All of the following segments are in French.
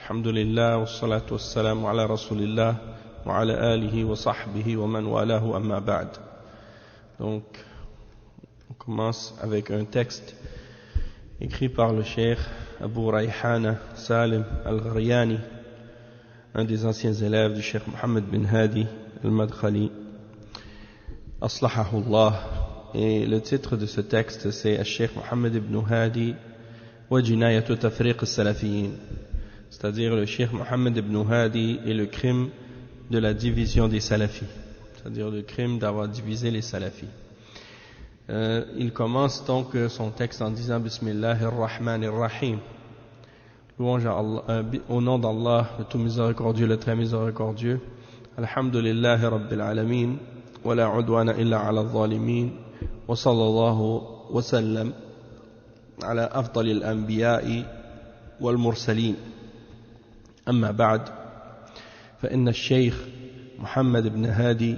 Alhamdulillah, wassalatu wassalamu ala rasulillah, wa ala alihi wa sahbihi wa man walahu amma ba'd. Donc, on commence avec un texte écrit par le cheikh Abu Rayhana Salim al-Gharyani, un des anciens élèves du cheikh Mohammed bin Hadi al-Madkhali, Aslahahullah. Et le titre de ce texte, c'est Al-Cheikh Mohammed ibn Hadi wa jinayatu tafriq al-Salafiyin, c'est-à-dire le cheikh Mohammed ibn Hadi et le crime de la division des salafis, c'est-à-dire le crime d'avoir divisé les salafis. Il commence donc son texte en disant Bismillahir Rahmanir Rahim, louange à Allah, au nom d'Allah, le tout miséricordieux, le très miséricordieux. Alhamdulillahi Rabbil Alamin, wa la udwana illa ala al-zalimin, wa sallallahu wa sallam ala afdalil anbiya'i wal mursalin. أما بعد فإن الشيخ محمد بن هادي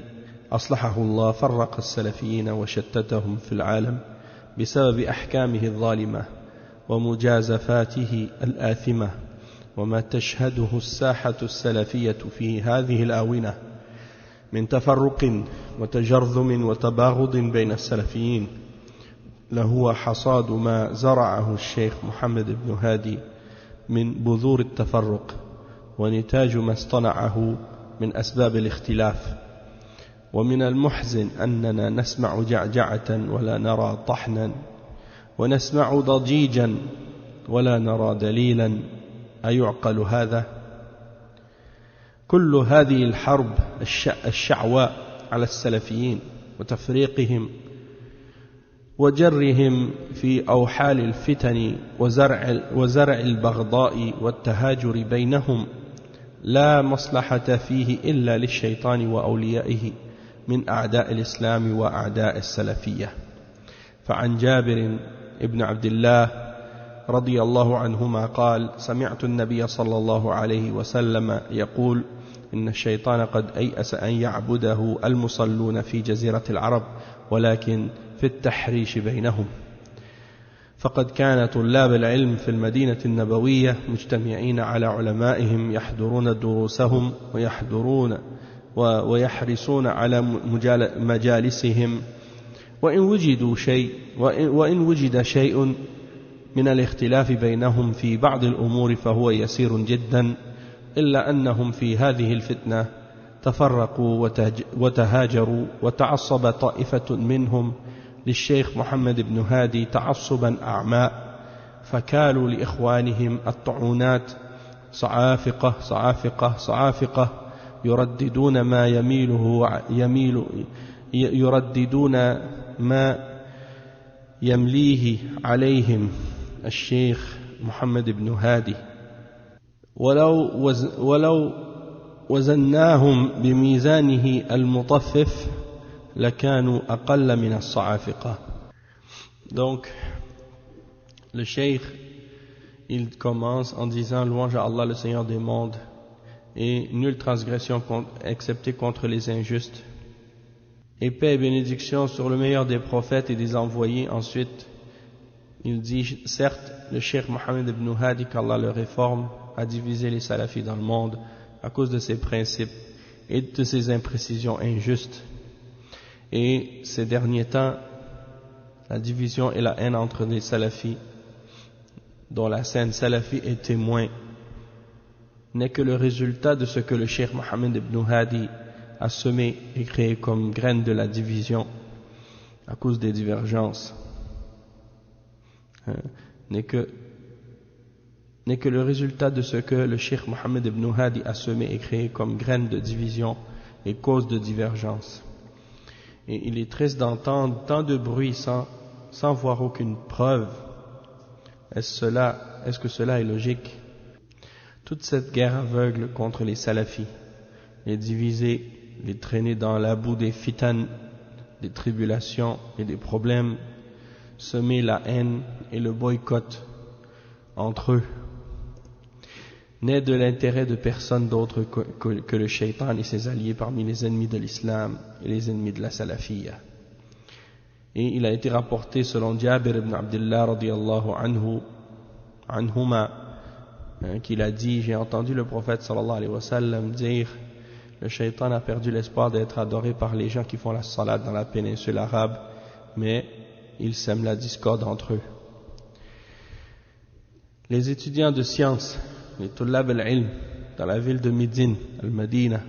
أصلحه الله فرق السلفيين وشتتهم في العالم بسبب أحكامه الظالمة ومجازفاته الآثمة وما تشهده الساحة السلفية في هذه الآونة من تفرق وتجرذم وتباغض بين السلفيين لهو حصاد ما زرعه الشيخ محمد بن هادي من بذور التفرق ونتاج ما اصطنعه من أسباب الاختلاف. ومن المحزن أننا نسمع جعجعة ولا نرى طحنا ونسمع ضجيجا ولا نرى دليلا أيعقل هذا؟ كل هذه الحرب الشعواء على السلفيين وتفريقهم وجرهم في أوحال الفتن وزرع البغضاء والتهاجر بينهم لا مصلحة فيه إلا للشيطان وأوليائه من أعداء الإسلام وأعداء السلفية. فعن جابر بن عبد الله رضي الله عنهما قال سمعت النبي صلى الله عليه وسلم يقول إن الشيطان قد أيأس أن يعبده المصلون في جزيرة العرب ولكن في التحريش بينهم. فقد كان طلاب العلم في المدينة النبوية مجتمعين على علمائهم يحضرون دروسهم ويحرصون على مجالسهم وإن وجد شيء من الاختلاف بينهم في بعض الأمور فهو يسير جدا، إلا أنهم في هذه الفتنة تفرقوا وتهاجروا وتعصب طائفة منهم للشيخ محمد بن هادي تعصبا أعماء فكالوا لإخوانهم الطعونات صعافقة يرددون ما يمليه عليهم الشيخ محمد بن هادي ولو وزناهم بميزانه المطفف لكانوا أقل من الصعافقة. Donc le cheikh il commence en disant louange à Allah le Seigneur des mondes et nulle transgression excepté contre les injustes et paix et bénédiction sur le meilleur des prophètes et des envoyés. Ensuite il dit certes le cheikh Mohammed ibn Hadi qu'Allah le réforme a divisé les salafis dans le monde à cause de ses principes et de ses imprécisions injustes. Et ces derniers temps, la division et la haine entre les salafis, dont la scène salafi est témoin, n'est que le résultat de ce que le cheikh Mohammed ibn Hadi a semé et créé comme graine de la division à cause des divergences. N'est que le résultat de ce que le cheikh Mohammed ibn Hadi a semé et créé comme graine de division et cause de divergence. Et il est triste d'entendre tant de bruit sans voir aucune preuve. Est-ce que cela est logique? Toute cette guerre aveugle contre les salafis, les diviser, les traîner dans la boue des fitan, des tribulations et des problèmes, semer la haine et le boycott entre eux, n'est de l'intérêt de personne d'autre que le shaitan et ses alliés parmi les ennemis de l'islam et les ennemis de la salafiyya. Et il a été rapporté selon Jabir ibn Abdullah radiyallahu anhuma qu'il a dit, j'ai entendu le prophète sallallahu alayhi wa sallam dire, le shaitan a perdu l'espoir d'être adoré par les gens qui font la salat dans la péninsule arabe, mais ils sèment la discorde entre eux. Les étudiants de sciences, les tullab al-ilm, dans la ville de Médine, al-Madina,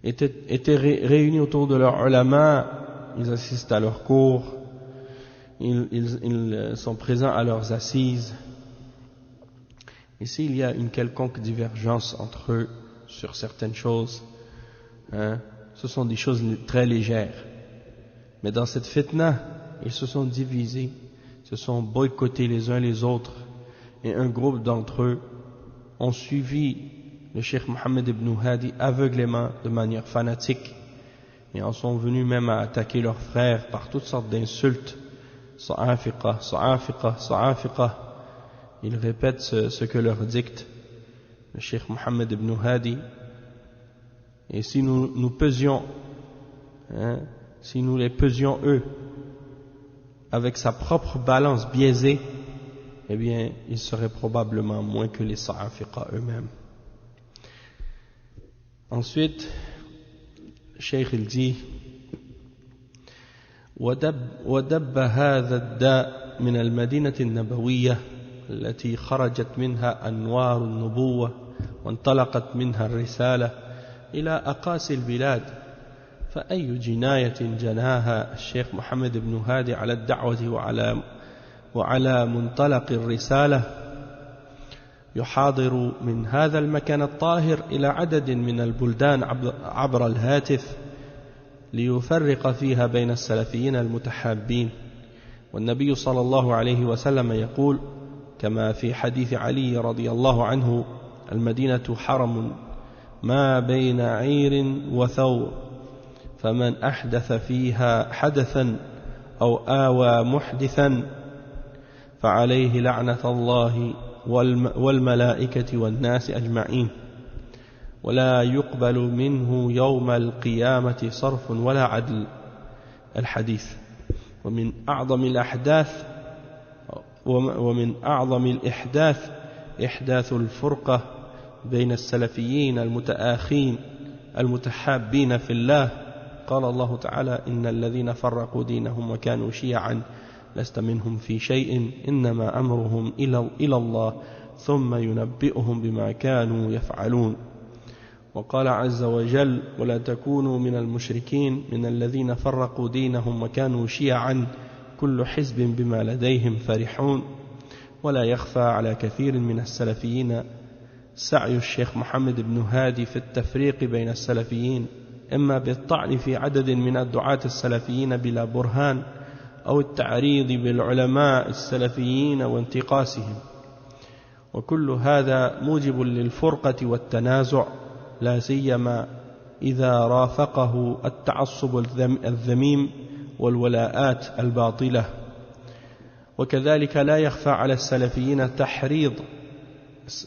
étaient réunis autour de leurs ulama, ils assistent à leurs cours, ils sont présents à leurs assises. Et s'il y a une quelconque divergence entre eux sur certaines choses, ce sont des choses très légères. Mais dans cette fitna, ils se sont divisés, se sont boycottés les uns les autres, et un groupe d'entre eux ont suivi le Cheikh Mohammed ibn Hadi aveuglément, de manière fanatique, et en sont venus même à attaquer leurs frères par toutes sortes d'insultes. Sa'afiqa, sa'afiqa, sa'afiqa. Ils répètent ce que leur dicte le Cheikh Mohammed ibn Hadi. Et si nous pesions, si nous les pesions eux, avec sa propre balance biaisée, eh bien, ils seraient probablement moins que les Sa'afiqa eux-mêmes. Ensuite, le Cheikh il dit, ودب هذا الداء من المدينة النبوية التي خرجت منها أنوار النبوة وانطلقت منها الرسالة إلى أقاصي البلاد، فأي جناية جناها الشيخ محمد بن هادي على الدعوة وعلى منطلق الرسالة، يحاضر من هذا المكان الطاهر إلى عدد من البلدان عبر الهاتف ليفرق فيها بين السلفيين المتحابين. والنبي صلى الله عليه وسلم يقول كما في حديث علي رضي الله عنه: المدينة حرم ما بين عير وثور، فمن أحدث فيها حدثا أو آوى محدثا فعليه لعنة الله والملائكة والناس أجمعين، ولا يقبل منه يوم القيامة صرف ولا عدل. الحديث. ومن أعظم الإحداث إحداث الفرقة بين السلفيين المتآخين المتحابين في الله. قال الله تعالى: إن الذين فرقوا دينهم وكانوا شيعا لست منهم في شيء إنما أمرهم إلى الله ثم ينبئهم بما كانوا يفعلون. وقال عز وجل: ولا تكونوا من المشركين من الذين فرقوا دينهم وكانوا شيعا كل حزب بما لديهم فرحون. ولا يخفى على كثير من السلفيين سعي الشيخ محمد بن هادي في التفريق بين السلفيين، إما بالطعن في عدد من الدعاة السلفيين بلا برهان، أو التعريض بالعلماء السلفيين وانتقاصهم، وكل هذا موجب للفرقة والتنازع، لا سيما إذا رافقه التعصب الذميم والولاءات الباطلة. وكذلك لا يخفى على السلفيين تحريض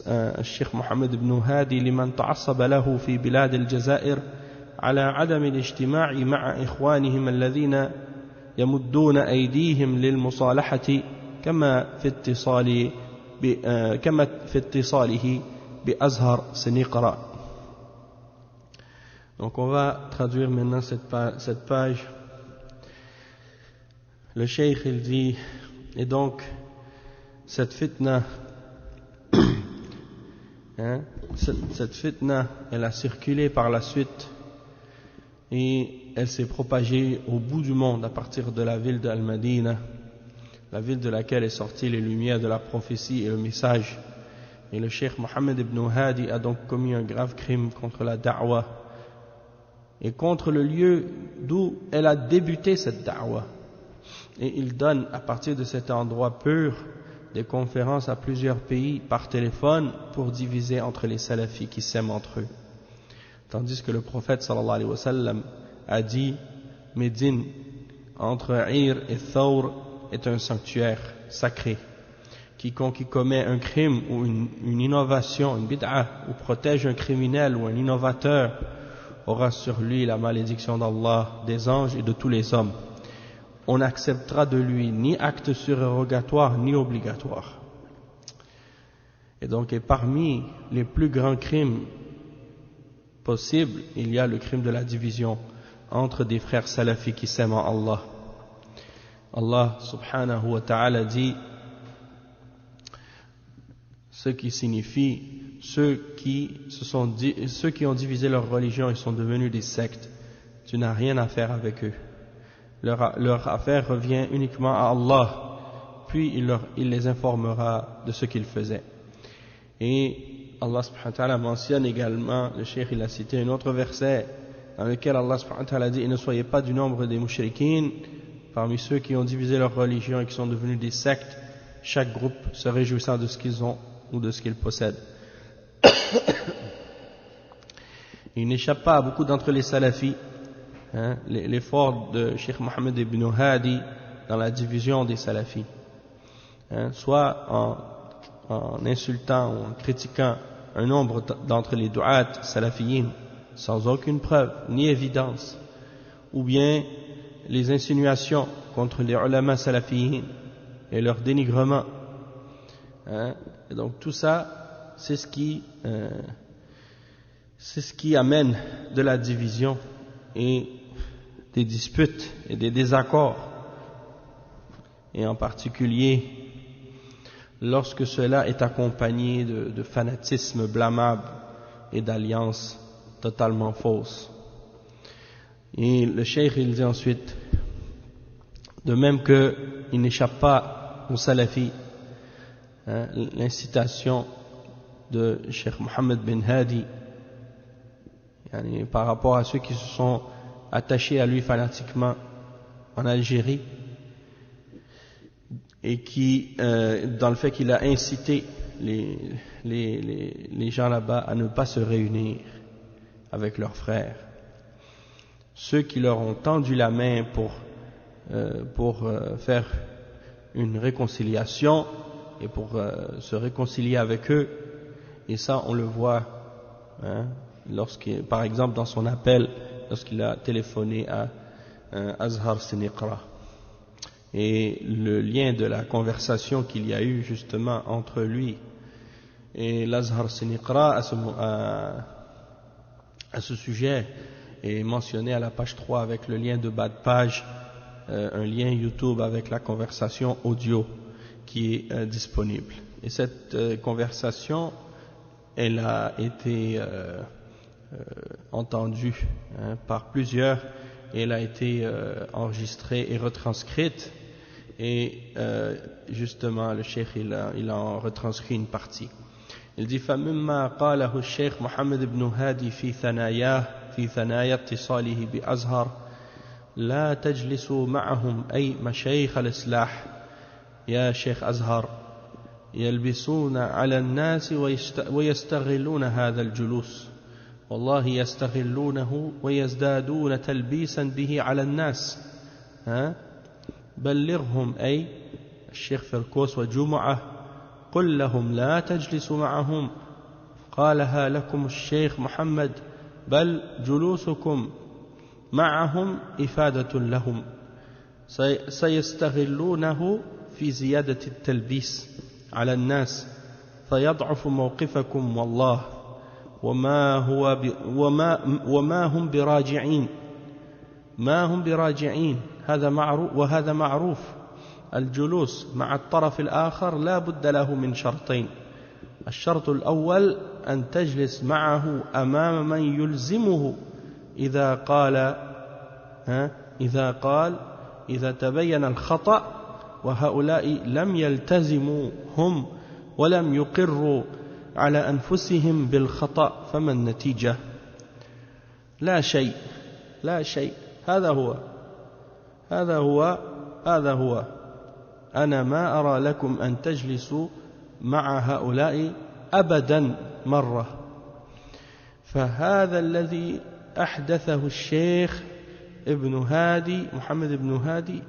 الشيخ محمد بن هادي لمن تعصب له في بلاد الجزائر على عدم الاجتماع مع إخوانهم الذين يمدون أيديهم للمصالحة كما في اتصاله بأزهر سنيقرأ. Donc on va traduire maintenant cette page. Le cheikh il dit, et donc cette fitna, cette fitna, elle a circulé par la suite et elle s'est propagée au bout du monde à partir de la ville d'Al-Madina, la ville de laquelle est sortie les lumières de la prophétie et le message. Et le cheikh Mohammed ibn Hadi a donc commis un grave crime contre la da'wah et contre le lieu d'où elle a débuté cette da'wah. Et il donne à partir de cet endroit pur des conférences à plusieurs pays par téléphone pour diviser entre les salafis qui s'aiment entre eux. Tandis que le prophète sallallahu alayhi wa sallam a dit: Médine, entre Ir et Thawr, est un sanctuaire sacré. Quiconque y commet un crime ou une innovation, une bid'a, ou protège un criminel ou un innovateur, aura sur lui la malédiction d'Allah, des anges et de tous les hommes. On n'acceptera de lui ni acte surérogatoire ni obligatoire. Et donc, parmi les plus grands crimes possibles, il y a le crime de la division entre des frères salafis qui s'aiment en Allah. Allah subhanahu wa ta'ala dit, ce qui signifie ceux qui ont divisé leur religion et sont devenus des sectes, tu n'as rien à faire avec eux. Leur affaire revient uniquement à Allah, puis il les informera de ce qu'ils faisaient. Et Allah subhanahu wa ta'ala mentionne également, le cheikh il a cité un autre verset dans lequel Allah subhanahu wa ta'ala dit, et ne soyez pas du nombre des mushrikines, parmi ceux qui ont divisé leur religion et qui sont devenus des sectes, chaque groupe se réjouissant de ce qu'ils ont ou de ce qu'ils possèdent. Il n'échappe pas à beaucoup d'entre les salafis l'effort de Cheikh Mohammed ibn Hadi dans la division des salafis, soit en insultant ou en critiquant un nombre d'entre les du'at salafiyin sans aucune preuve ni évidence, ou bien les insinuations contre les ulama salafiyin et leur dénigrement. Et donc tout ça, c'est ce qui amène de la division et des disputes et des désaccords, et en particulier lorsque cela est accompagné de fanatisme blâmable et d'alliances totalement fausses. Et le cheikh il dit ensuite, de même qu'il n'échappe pas aux salafis l'incitation de Cheikh Mohammed bin Hadi par rapport à ceux qui se sont attachés à lui fanatiquement en Algérie, et qui, dans le fait qu'il a incité les gens là-bas à ne pas se réunir avec leurs frères. Ceux qui leur ont tendu la main pour faire une réconciliation et pour se réconcilier avec eux, et ça on le voit par exemple dans son appel, lorsqu'il a téléphoné à Azhar Siniqra, et le lien de la conversation qu'il y a eu justement entre lui et l'Azhar Siniqra à ce sujet est mentionné à la page 3 avec le lien de bas de page, un lien YouTube avec la conversation audio qui est disponible. Et cette conversation, elle a été entendue par plusieurs, et elle a été enregistrée et retranscrite, et justement le cheikh il en retranscrit une partie. Il dit فمما قاله الشيخ محمد بن هادي في ثنايا اتصاله بأزهر لا تجلسوا معهم أي مشايخ الإصلاح يا شيخ أزهر يلبسون على الناس ويستغلون هذا الجلوس، والله يستغلونه ويزدادون تلبيسا به على الناس. بلغهم أي الشيخ فركوس وجمعة، قل لهم لا تجلسوا معهم، قالها لكم الشيخ محمد، بل جلوسكم معهم إفادة لهم، سيستغلونه في زيادة التلبيس على الناس فيضعف موقفكم، والله وما هم براجعين، ما هم براجعين، هذا معروف. الجلوس مع الطرف الآخر لا بد له من شرطين: الشرط الأول أن تجلس معه أمام من يلزمه إذا تبين الخطأ، وهؤلاء لم يلتزموا هم ولم يقروا على أنفسهم بالخطأ، فما النتيجة؟ لا شيء. هذا هو أنا ما أرى لكم أن تجلسوا مع هؤلاء أبدا مرة. فهذا الذي أحدثه الشيخ ابن هادي محمد بن هادي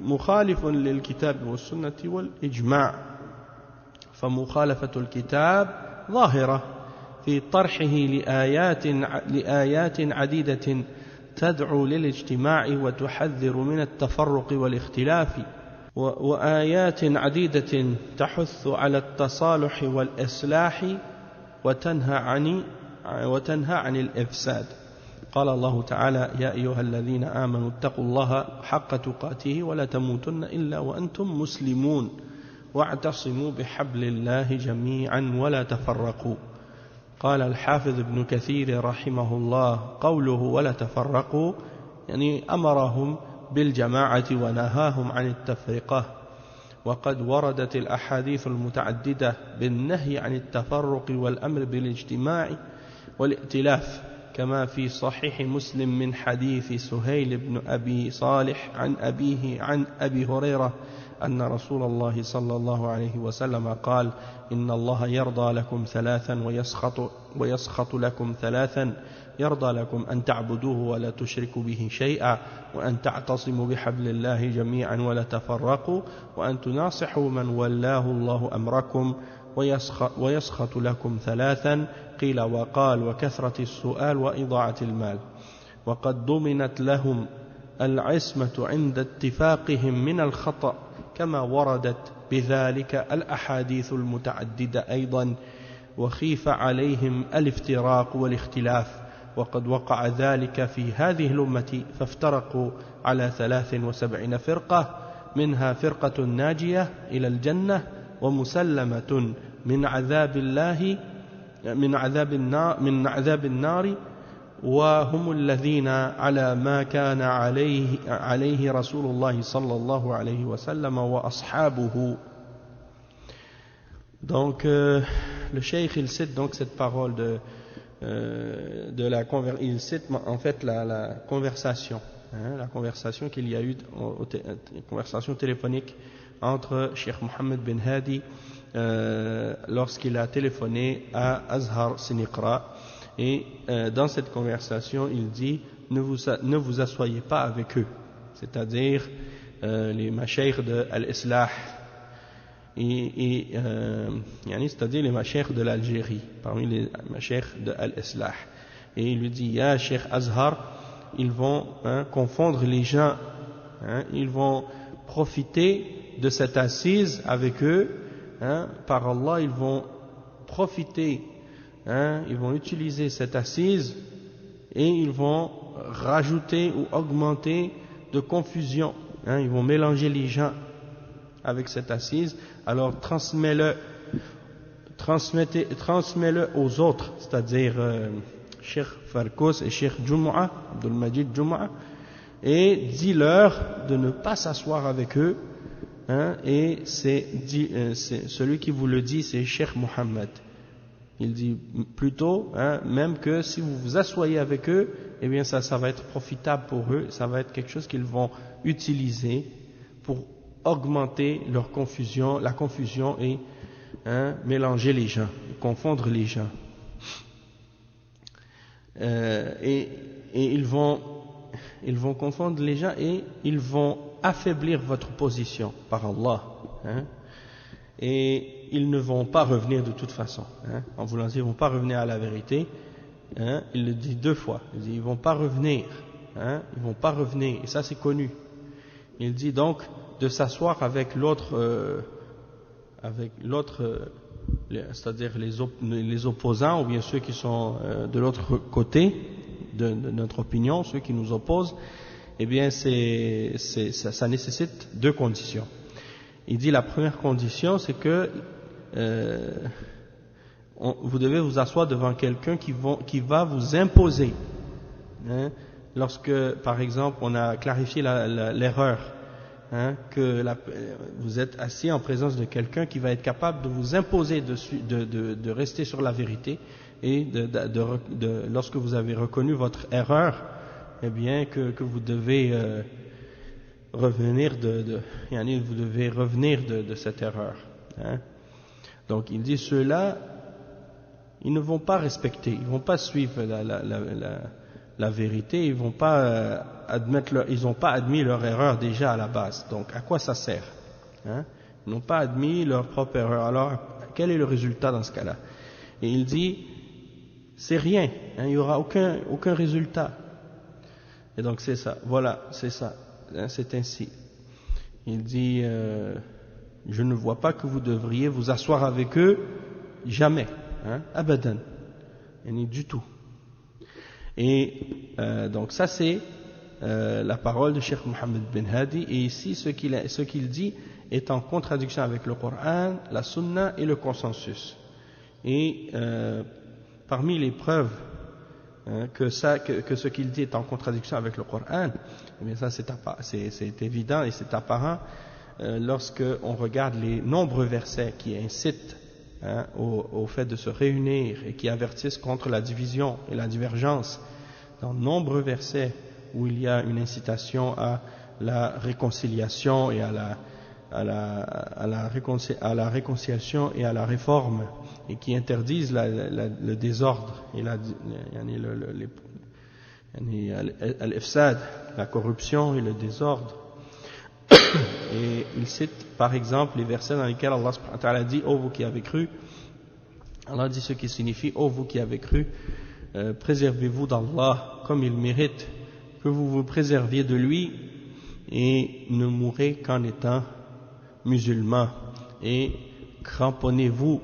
مخالف للكتاب والسنة والإجماع، فمخالفة الكتاب ظاهرة في طرحه لآيات عديدة تدعو للاجتماع وتحذر من التفرق والاختلاف، وآيات عديدة تحث على التصالح والإصلاح وتنهى عن الإفساد. قال الله تعالى: يا أيها الذين آمنوا اتقوا الله حق تقاته ولا تموتن إلا وأنتم مسلمون واعتصموا بحبل الله جميعا ولا تفرقوا. قال الحافظ ابن كثير رحمه الله: قوله ولا تفرقوا يعني أمرهم بالجماعة ونهاهم عن التفرقة. وقد وردت الأحاديث المتعددة بالنهي عن التفرق والأمر بالاجتماع والائتلاف، كما في صحيح مسلم من حديث سهيل بن أبي صالح عن أبيه عن أبي هريرة أن رسول الله صلى الله عليه وسلم قال: إن الله يرضى لكم ثلاثا ويسخط لكم ثلاثا: يرضى لكم أن تعبدوه ولا تشركوا به شيئا، وأن تعتصموا بحبل الله جميعا ولا تفرقوا، وأن تناصحوا من ولاه الله أمركم، ويسخط لكم ثلاثا. قيل وقال: وكثرة السؤال وإضاعة المال. وقد ضمنت لهم العصمة عند اتفاقهم من الخطأ، كما وردت بذلك الأحاديث المتعددة أيضا، وخيف عليهم الافتراق والاختلاف. وقد وقع ذلك في هذه الأمة، فافترقوا على 73 فرقة، منها فرقة ناجية إلى الجنة ومسلمة من عذاب الله من عذاب النار، وهم الذين على ما كان عليه رسول الله صلى الله عليه وسلم وأصحابه. Donc le cheikh il cite donc cette parole il cite en fait la conversation, la conversation qu'il y a eu, conversation téléphonique entre Cheikh Mohammed bin Hadi lorsqu'il a téléphoné à Azhar Siniqra. Et dans cette conversation, il dit: ne vous asseyez pas avec eux, c'est-à-dire les mashaykh de Al-Islah, c'est-à-dire les mashaykh de l'Algérie, parmi les mashaykh de Al-Islah. Et il lui dit: ya Cheikh Azhar, ils vont confondre les gens, ils vont profiter de cette assise avec eux, par Allah, ils vont profiter, ils vont utiliser cette assise et ils vont rajouter ou augmenter de confusion, ils vont mélanger les gens avec cette assise. Alors transmets-le aux autres, c'est-à-dire Cheikh Farkous et Cheikh Jumu'ah, Abdul Majid Jumu'ah, et dis-leur de ne pas s'asseoir avec eux, et c'est celui qui vous le dit, c'est Cheikh Mohammed. Il dit plutôt, même que si vous vous asseyez avec eux, eh bien ça va être profitable pour eux, ça va être quelque chose qu'ils vont utiliser pour augmenter leur confusion, la confusion, et mélanger les gens, confondre les gens. Et ils vont confondre les gens et ils vont affaiblir votre position par Allah. Et ils ne vont pas revenir de toute façon. En voulant dire, ils ne vont pas revenir à la vérité. Il le dit deux fois. Il dit, ils ne vont pas revenir. Ils ne vont pas revenir. Et ça, c'est connu. Il dit donc de s'asseoir avec l'autre, c'est-à-dire les opposants, ou bien ceux qui sont de l'autre côté de notre opinion, ceux qui nous opposent. Eh bien, ça nécessite deux conditions. Il dit la première condition, c'est que vous devez vous asseoir devant quelqu'un qui va vous imposer. Lorsque, par exemple, on a clarifié l'erreur, que vous êtes assis en présence de quelqu'un qui va être capable de vous imposer de rester sur la vérité, et lorsque vous avez reconnu votre erreur, eh bien que vous devez revenir vous devez revenir de cette erreur. Donc il dit, ceux-là, ils ne vont pas respecter, ils ne vont pas suivre la vérité, ils n'ont pas admis leur erreur déjà à la base. Donc à quoi ça sert? Ils n'ont pas admis leur propre erreur. Alors quel est le résultat dans ce cas-là? Et il dit, c'est rien, il n'y aura aucun résultat. Et donc c'est ça, voilà, c'est ça, c'est ainsi. il dit je ne vois pas que vous devriez vous asseoir avec eux jamais, hein, abadan, du tout. Et donc ça c'est la parole de Cheikh Mohammed bin Hadi, et ici ce qu'il dit est en contradiction avec le Coran, la Sunna et le consensus. Et parmi les preuves que ce qu'il dit est en contradiction avec le Coran, eh bien ça c'est évident et c'est apparent lorsque on regarde les nombreux versets qui incitent au fait de se réunir et qui avertissent contre la division et la divergence. Dans de nombreux versets où il y a une incitation à la réconciliation et à la réconciliation et à la réforme, et qui interdisent le désordre et l'ifsad, la corruption et le désordre. Et il cite par exemple les versets dans lesquels Allah subhanahu wa ta'ala dit: ô vous qui avez cru, Allah dit ce qui signifie: ô vous qui avez cru, préservez-vous d'Allah comme il mérite que vous vous préserviez de lui, et ne mourrez qu'en étant musulmans, et cramponnez-vous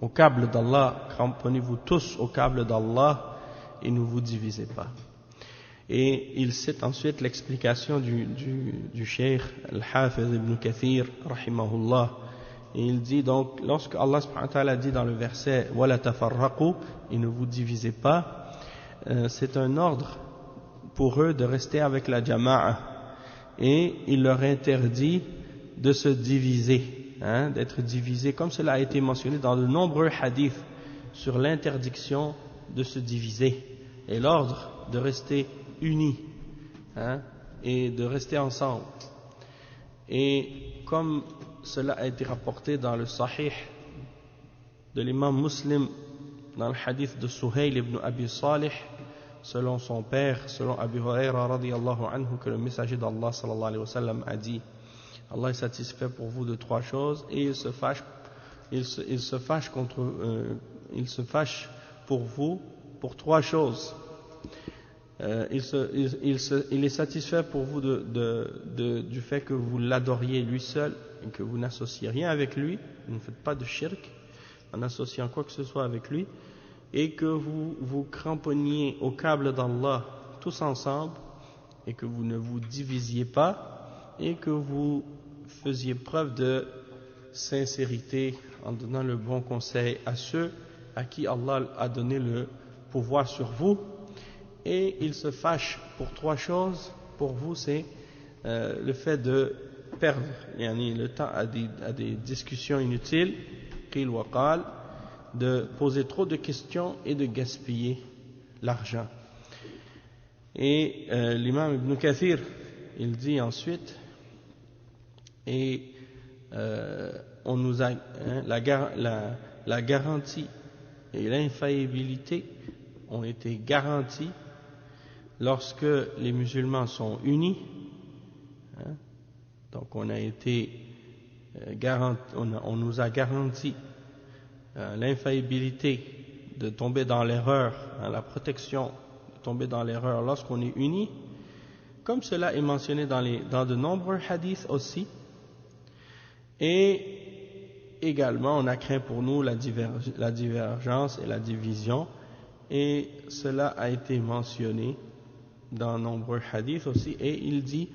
au câble d'Allah, cramponnez-vous tous au câble d'Allah et ne vous divisez pas. Et il cite ensuite l'explication du cheikh Al-Hafiz Ibn Kathir rahimahullah, et il dit donc, lorsque Allah subhanahu wa ta'ala dit dans le verset wala tafarraqu, et ne vous divisez pas, c'est un ordre pour eux de rester avec la jama'a, et il leur interdit de se diviser, d'être divisés, comme cela a été mentionné dans de nombreux hadiths sur l'interdiction de se diviser et l'ordre de rester unis, et de rester ensemble. Et comme cela a été rapporté dans le Sahih de l'imam Muslim, dans le hadith de Suhayl ibn Abi Salih, selon son père, selon Abu Huraira radiyallahu anhu, que le messager d'Allah sallallahu alayhi wa sallam a dit: Allah est satisfait pour vous de trois choses, et il se fâche pour vous pour trois choses. Il est satisfait pour vous du fait que vous l'adoriez lui seul et que vous n'associez rien avec lui, vous ne faites pas de shirk en associant quoi que ce soit avec lui, et que vous vous cramponniez au câble d'Allah tous ensemble, et que vous ne vous divisiez pas, et que vous faisiez preuve de sincérité en donnant le bon conseil à ceux à qui Allah a donné le pouvoir sur vous. Et il se fâche pour trois choses. Pour vous, c'est le fait de perdre le temps à des discussions inutiles, qil wa qal, de poser trop de questions et de gaspiller l'argent. Et l'imam Ibn Kathir, il dit ensuite, et on nous a la garantie et l'infaillibilité ont été garanties lorsque les musulmans sont unis. Donc on nous a garanti l'infaillibilité de tomber dans l'erreur, la protection de tomber dans l'erreur lorsqu'on est unis, comme cela est mentionné dans de nombreux hadiths aussi. Et également on a craint pour nous la divergence et la division, et cela a été mentionné dans nombreux hadiths aussi. Et il dit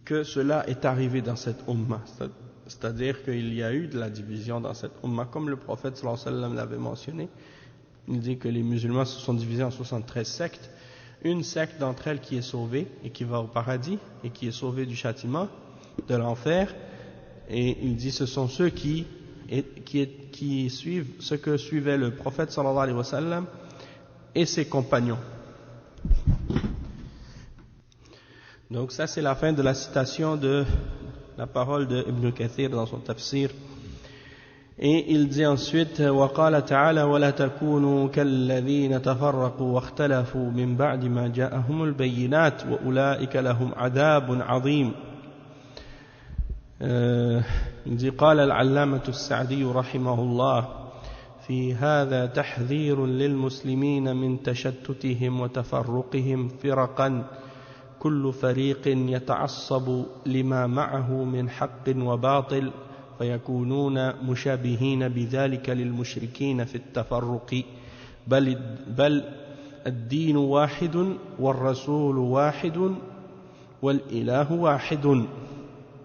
que cela est arrivé dans cette umma, c'est-à-dire qu'il y a eu de la division dans cette umma, comme le prophète sallallahu alayhi wa sallam l'avait mentionné. Il dit que les musulmans se sont divisés en 73 sectes, une secte d'entre elles qui est sauvée et qui va au paradis et qui est sauvée du châtiment, de l'enfer, et il dit ce sont ceux qui suivent ce que suivait le prophète sallallahu alayhi wa sallam et ses compagnons. Donc ça c'est la fin de la citation de la parole de Ibn Kathir dans son tafsir. Et il dit ensuite: وقال تعالى ولا تكونوا كالذين تفرقوا واختلفوا من بعد ما جاءهم البينات وأولئك لهم عذاب عظيم. il dit: قال العلامة السعدي رحمه الله في هذا تحذير للمسلمين من تشتتهم وتفرقهم فرقا كل فريق يتعصب لما معه من حق وباطل فيكونون مشابهين بذلك للمشركين في التفرق بل الدين واحد والرسول واحد والإله واحد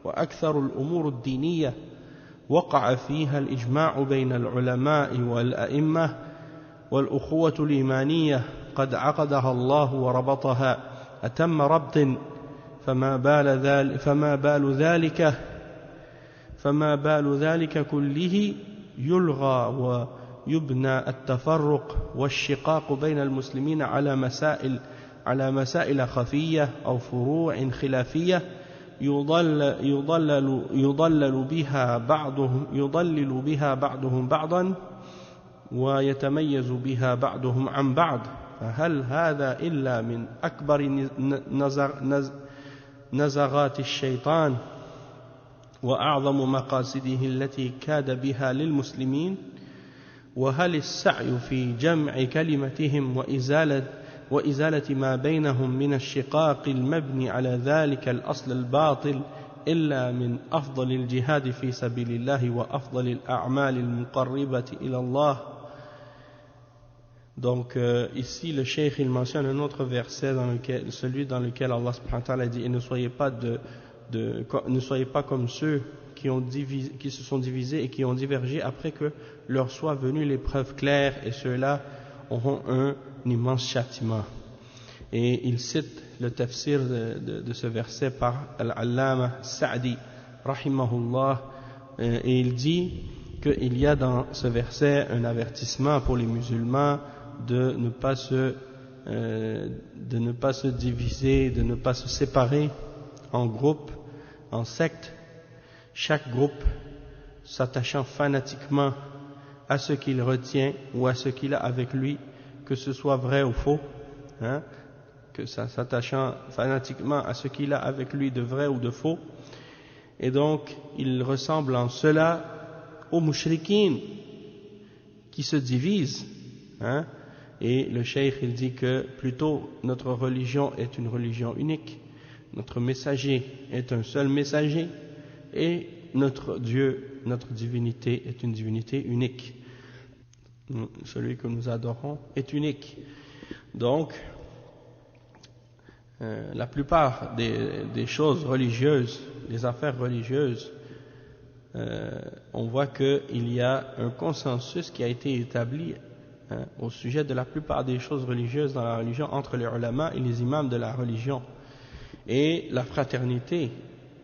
وأكثر الأمور الدينية وقع فيها الإجماع بين العلماء والأئمة والأخوة الإيمانية قد عقدها الله وربطها أتم ربط فما بال ذلك كله يلغى ويبنى التفرق والشقاق بين المسلمين على مسائل خفية أو فروع خلافية يضلل بها بعضهم بعضا ويتميز بها بعضهم عن بعض فهل هذا إلا من أكبر نزغات الشيطان وأعظم مقاصده التي كاد بها للمسلمين وهل السعي في جمع كلمتهم وإزالة ما بينهم من الشقاق المبني على ذلك الأصل الباطل إلا من أفضل الجهاد في سبيل الله وأفضل الأعمال المقربة إلى الله. Donc ici le cheikh il mentionne un autre verset celui dans lequel Allah subhanahu wa ta'ala dit et ne soyez pas comme ceux qui se sont divisés et qui ont divergé après que leur soit venue les preuves claires et ceux-là auront un immense châtiment. Et il cite le tafsir de ce verset par Al-Allama Sa'di rahimahullah et il dit qu'il y a dans ce verset un avertissement pour les musulmans de ne pas se diviser, de ne pas se séparer en groupes, en sectes, chaque groupe s'attachant fanatiquement à ce qu'il retient ou à ce qu'il a avec lui, que ce soit vrai ou faux, que ça s'attachant fanatiquement à ce qu'il a avec lui de vrai ou de faux, et donc il ressemble en cela aux mouchriquines qui se divisent, et le cheikh il dit que plutôt notre religion est une religion unique, notre messager est un seul messager, et notre Dieu, notre divinité est une divinité unique. Celui que nous adorons est unique. Donc, la plupart des choses religieuses, des affaires religieuses, on voit qu'il y a un consensus qui a été établi au sujet de la plupart des choses religieuses dans la religion entre les ulama et les imams de la religion. Et la fraternité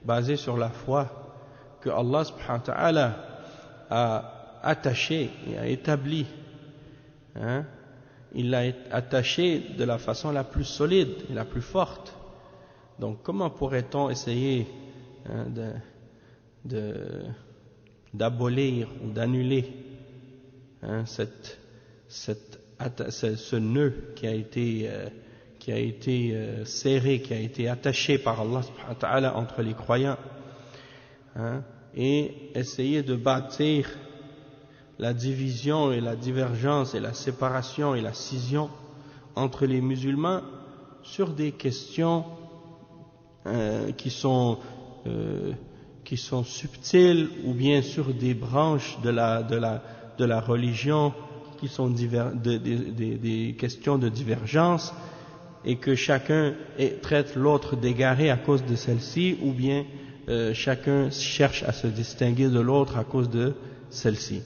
basée sur la foi que Allah subhanahu wa ta'ala a attaché et a établi, il l'a attaché de la façon la plus solide et la plus forte. Donc comment pourrait-on essayer d'abolir ou d'annuler ce nœud qui a été serré, qui a été attaché par Allah subhanahu wa ta'ala entre les croyants, et essayer de bâtir la division et la divergence et la séparation et la scission entre les musulmans sur des questions qui sont subtiles ou bien sur des branches de la religion qui sont des questions de divergence et que chacun traite l'autre d'égaré à cause de celle-ci ou bien chacun cherche à se distinguer de l'autre à cause de celle-ci.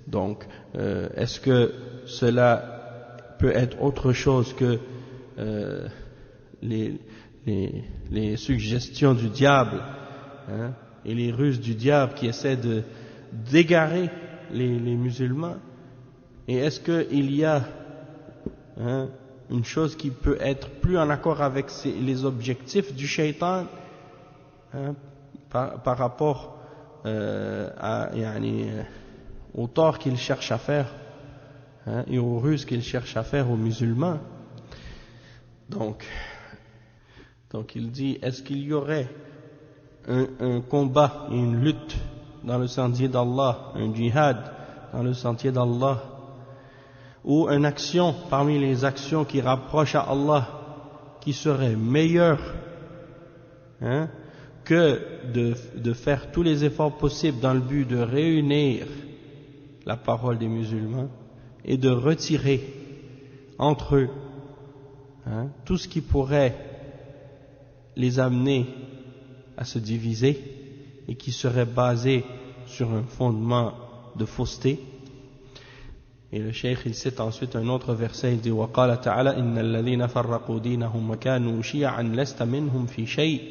Donc, est-ce que cela peut être autre chose que les suggestions du diable et les ruses du diable qui essaient d'égarer les musulmans? Et est-ce qu'il y a une chose qui peut être plus en accord avec les objectifs du shaitan par rapport au tort qu'il cherche à faire et aux ruses qu'il cherche à faire aux musulmans? Donc il dit, est-ce qu'il y aurait un combat et une lutte dans le sentier d'Allah, un djihad dans le sentier d'Allah, ou une action parmi les actions qui rapprochent à Allah qui serait meilleure hein, que de faire tous les efforts possibles dans le but de réunir la parole des musulmans et de retirer entre eux, hein, tout ce qui pourrait les amener à se diviser et qui serait basé sur un fondement de fausseté. Et le cheikh il cite ensuite un autre verset, il dit وَقَالَ تَعَالَى إِنَّ الَّذِينَ فَرَّقُوا دِينَهُمْ وَكَانُوا شِيَعًا لَسْتَ مِنْهُمْ فِي شَيْءٍ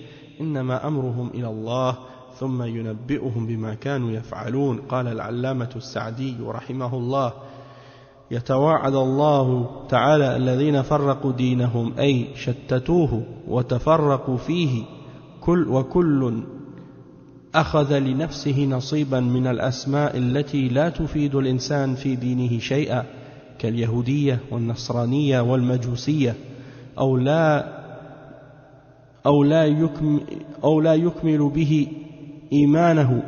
إِنَّمَا أَمْرُهُمْ إِلَى اللَّهِ ثُمَّ يُنَبِّئُهُم بِمَا كَانُوا يَفْعَلُونَ. قال العلامة السعدي رحمه الله يتواعد الله تعالى الذين فرقوا دينهم أي شتتوه وتفرقوا فيه وكل أخذ لنفسه نصيبا من الأسماء التي لا تفيد الإنسان في دينه شيئا كاليهودية والنصرانية والمجوسية أو لا يكمل به إيمانه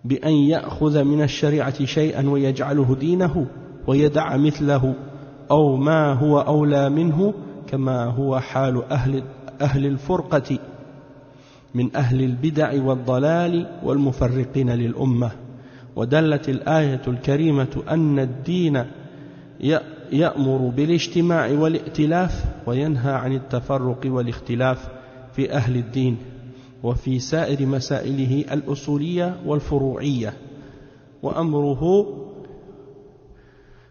بأن يأخذ من الشريعة شيئا ويجعله دينه ويدع مثله أو ما هو أولى منه كما هو حال أهل الفرقة من أهل البدع والضلال والمفرقين للأمة. ودلت الآية الكريمة أن الدين يأمر بالاجتماع والائتلاف وينهى عن التفرق والاختلاف في أهل الدين وفي سائر مسائله الأصولية والفروعية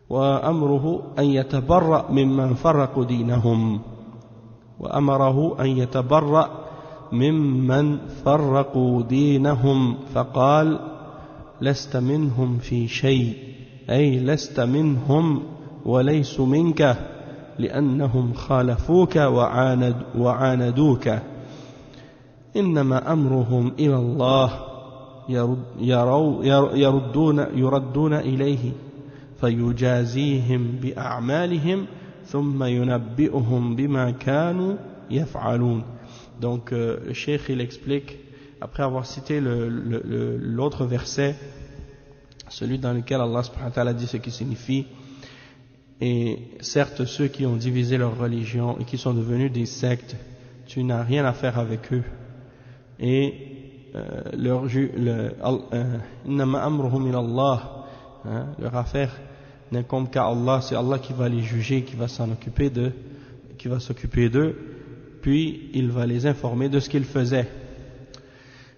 وأمره أن يتبرأ ممن فرقوا دينهم ممن فرقوا دينهم فقال لست منهم في شيء أي لست منهم وليسوا منك لأنهم خالفوك وعاندوك إنما أمرهم إلى الله يردون إليه فيجازيهم بأعمالهم ثم ينبئهم بما كانوا يفعلون. Donc le cheikh il explique, après avoir cité l'autre verset, celui dans lequel Allah subhanahu wa ta'ala dit ce qui signifie, et certes ceux qui ont divisé leur religion et qui sont devenus des sectes, tu n'as rien à faire avec eux, et leur affaire n'incombe qu'à Allah, c'est Allah qui va les juger, qui va s'occuper d'eux, puis il va les informer de ce qu'ils faisaient.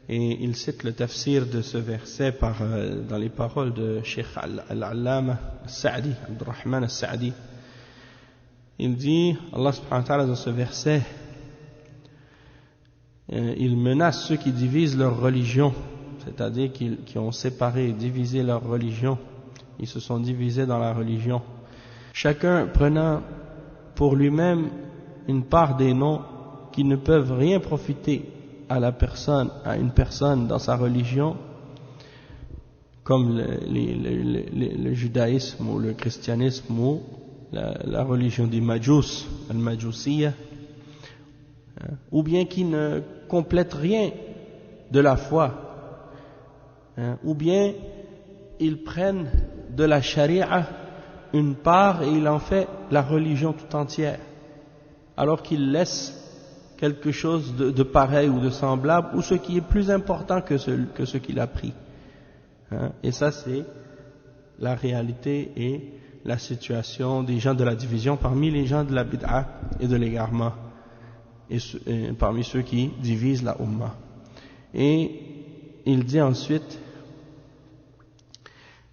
Et il cite le tafsir de ce verset dans les paroles de Cheikh Al-Allama Al-Sa'di, Abdurrahman Al-Sa'di. Il dit, Allah subhanahu wa ta'ala dans ce verset, il menace ceux qui divisent leur religion, c'est-à-dire qui ont séparé et divisé leur religion. Ils se sont divisés dans la religion, chacun prenant pour lui-même une part des noms qui ne peuvent rien profiter à une personne dans sa religion, comme le judaïsme ou le christianisme ou la religion des Majus, al-Majusiyya, ou bien qui ne complètent rien de la foi, ou bien ils prennent de la charia une part et ils en font la religion tout entière, alors qu'ils laissent quelque chose de pareil ou de semblable, ou ce qui est plus important que ce qu'il a pris. Et ça, c'est la réalité et la situation des gens de la division parmi les gens de la bid'a et de l'égarement, et parmi ceux qui divisent la Ummah. Et il dit ensuite,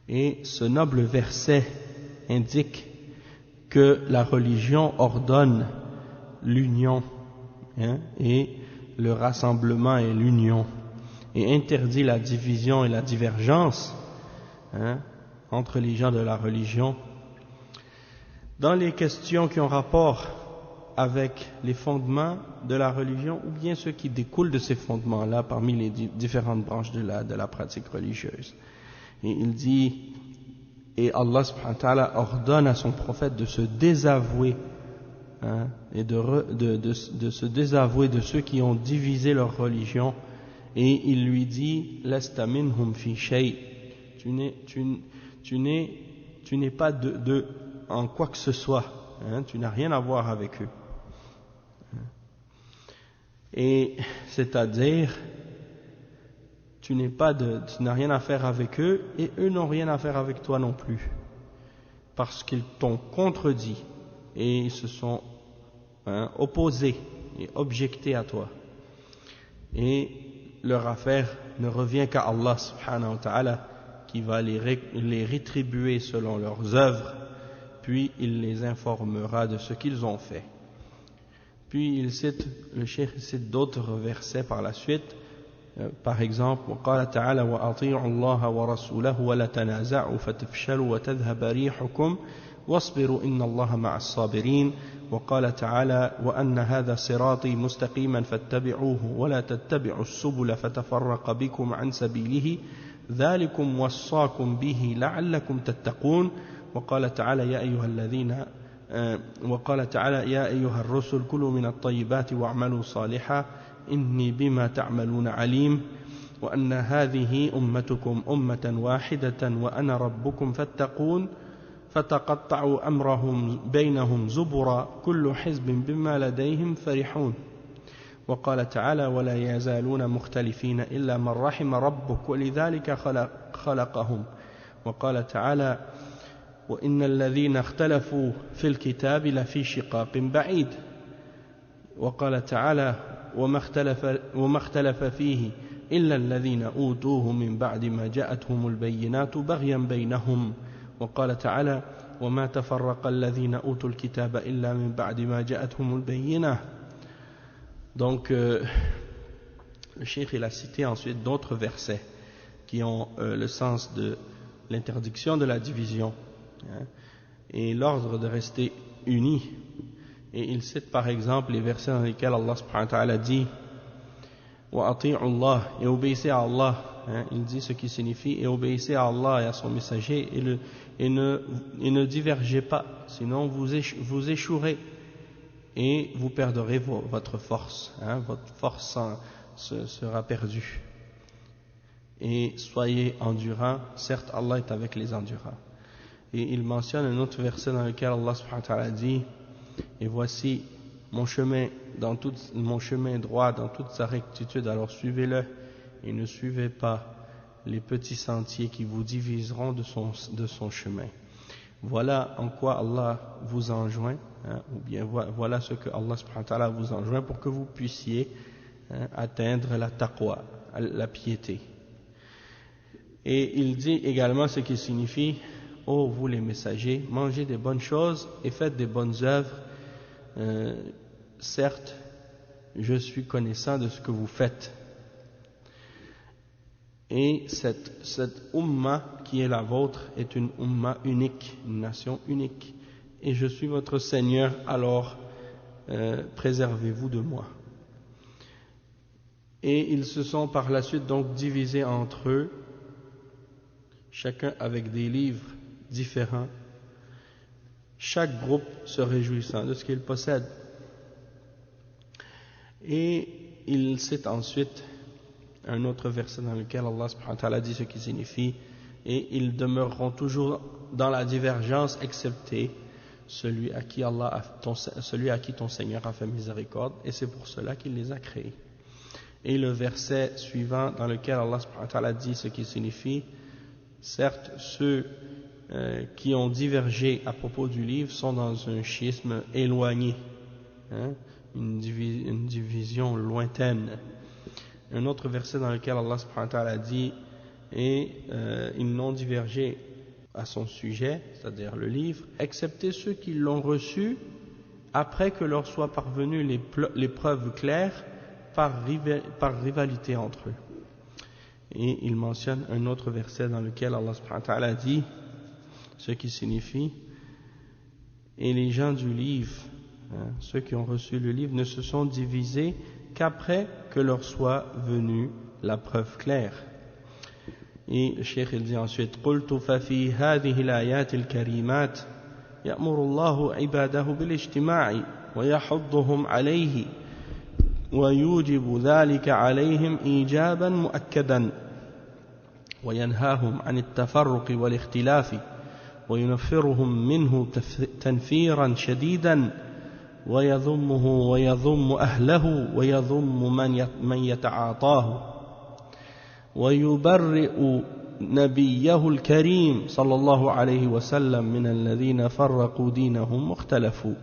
et ce noble verset indique que la religion ordonne l'union, et le rassemblement et l'union, et interdit la division et la divergence entre les gens de la religion dans les questions qui ont rapport avec les fondements de la religion ou bien ceux qui découlent de ces fondements-là parmi les différentes branches de la pratique religieuse. Et il dit, et Allah subhanahu wa ta'ala ordonne à son prophète de se désavouer et de se désavouer de ceux qui ont divisé leur religion, et il lui dit lasta minhum fi shay, tu n'es pas en quoi que ce soit, tu n'as rien à voir avec eux. Et c'est-à-dire, tu n'as rien à faire avec eux et eux n'ont rien à faire avec toi non plus. Parce qu'ils t'ont contredit et ils se sont opposés et objectés à toi. Et leur affaire ne revient qu'à Allah subhanahu wa ta'ala qui va les rétribuer selon leurs œuvres, puis il les informera de ce qu'ils ont fait. Puis le cheikh cite d'autres versets par la suite. Par exemple, وقال تعالى وأطيعوا الله ورسوله ولا تنازعوا فتفشلوا وتذهب ريحكم واصبروا إن الله مع الصابرين. وقال تعالى وأن هذا صراطي مستقيما فاتبعوه ولا تتبعوا السبل فتفرق بكم عن سبيله ذلكم وصاكم به لعلكم تتقون. وقال تعالى يا أيها الرسل كلوا من الطيبات واعملوا صالحا إني بما تعملون عليم. وأن هذه أمتكم أمة واحدة وأنا ربكم فاتقون فتقطعوا أمرهم بينهم زبرا كل حزب بما لديهم فرحون. وقال تعالى ولا يزالون مختلفين إلا من رحم ربك ولذلك خلقهم. وقال تعالى وإن الذين اختلفوا في الكتاب لفي شقاق بعيد. وقال تعالى وما اختلف فيه إلا الذين أوتوه من بعد ما جاءتهم البينات بغيا بينهم. وقال تعالى وما تفرق الذين أوتوا الكتاب إلا من بعد ما جاءتهم البينات. Donc le cheikh il a cité ensuite d'autres versets qui ont le sens de l'interdiction de la division et l'ordre de rester unis. Et il cite par exemple les versets dans lesquels Allah subhanahu wa ta'ala dit wa ati'u Allah, et obéissez à Allah. Il dit ce qui signifie et obéissez à Allah et à son messager et ne divergez pas, sinon vous échouerez et vous perdrez votre force. Votre force sera perdue. Et soyez endurants, certes Allah est avec les endurants. Et il mentionne un autre verset dans lequel Allah subhanahu wa ta'ala dit et voici mon chemin droit dans toute sa rectitude, alors suivez-le et ne suivez pas les petits sentiers qui vous diviseront de son chemin. Voilà en quoi Allah vous enjoint, ou bien voilà ce que Allah subhanahu wa ta'ala vous enjoint pour que vous puissiez atteindre la taqwa, la piété. Et il dit également ce qui signifie ô vous les messagers, mangez des bonnes choses et faites des bonnes œuvres. Certes, je suis connaissant de ce que vous faites. Et cette umma qui est la vôtre est une umma unique, une nation unique. Et je suis votre Seigneur, alors préservez-vous de moi. Et ils se sont par la suite donc divisés entre eux, chacun avec des livres différents, chaque groupe se réjouissant de ce qu'il possède. Et il cite ensuite un autre verset dans lequel Allah subhanahu wa ta'ala dit ce qui signifie et ils demeureront toujours dans la divergence excepté celui à qui ton Seigneur a fait miséricorde, et c'est pour cela qu'il les a créés. Et le verset suivant dans lequel Allah subhanahu wa ta'ala dit ce qui signifie certes ceux qui ont divergé à propos du livre sont dans un schisme éloigné, une division lointaine. Un autre verset dans lequel Allah subhanahu wa ta'ala dit et ils n'ont divergé à son sujet, c'est-à-dire le livre, excepté ceux qui l'ont reçu après que leur soient parvenues les preuves claires par rivalité entre eux. Et il mentionne un autre verset dans lequel Allah subhanahu wa ta'ala dit ce qui signifie et les gens du livre, ceux qui ont reçu le livre, ne se sont divisés qu'après que leur soit venue la preuve claire. Et le cheikh il dit ensuite قلت ففي هذه الآيات الكريمات يأمر الله عباده بالاجتماع ويحضهم عليه ويوجب ذلك عليهم إيجابا مؤكدا وينهاهم عن التفرق والاختلاف وينفرهم منه تنفيرا شديدا ويذمه ويذم أهله ويذم من يتعاطاه ويبرئ نبيه الكريم صلى الله عليه وسلم من الذين فرقوا دينهم واختلفوا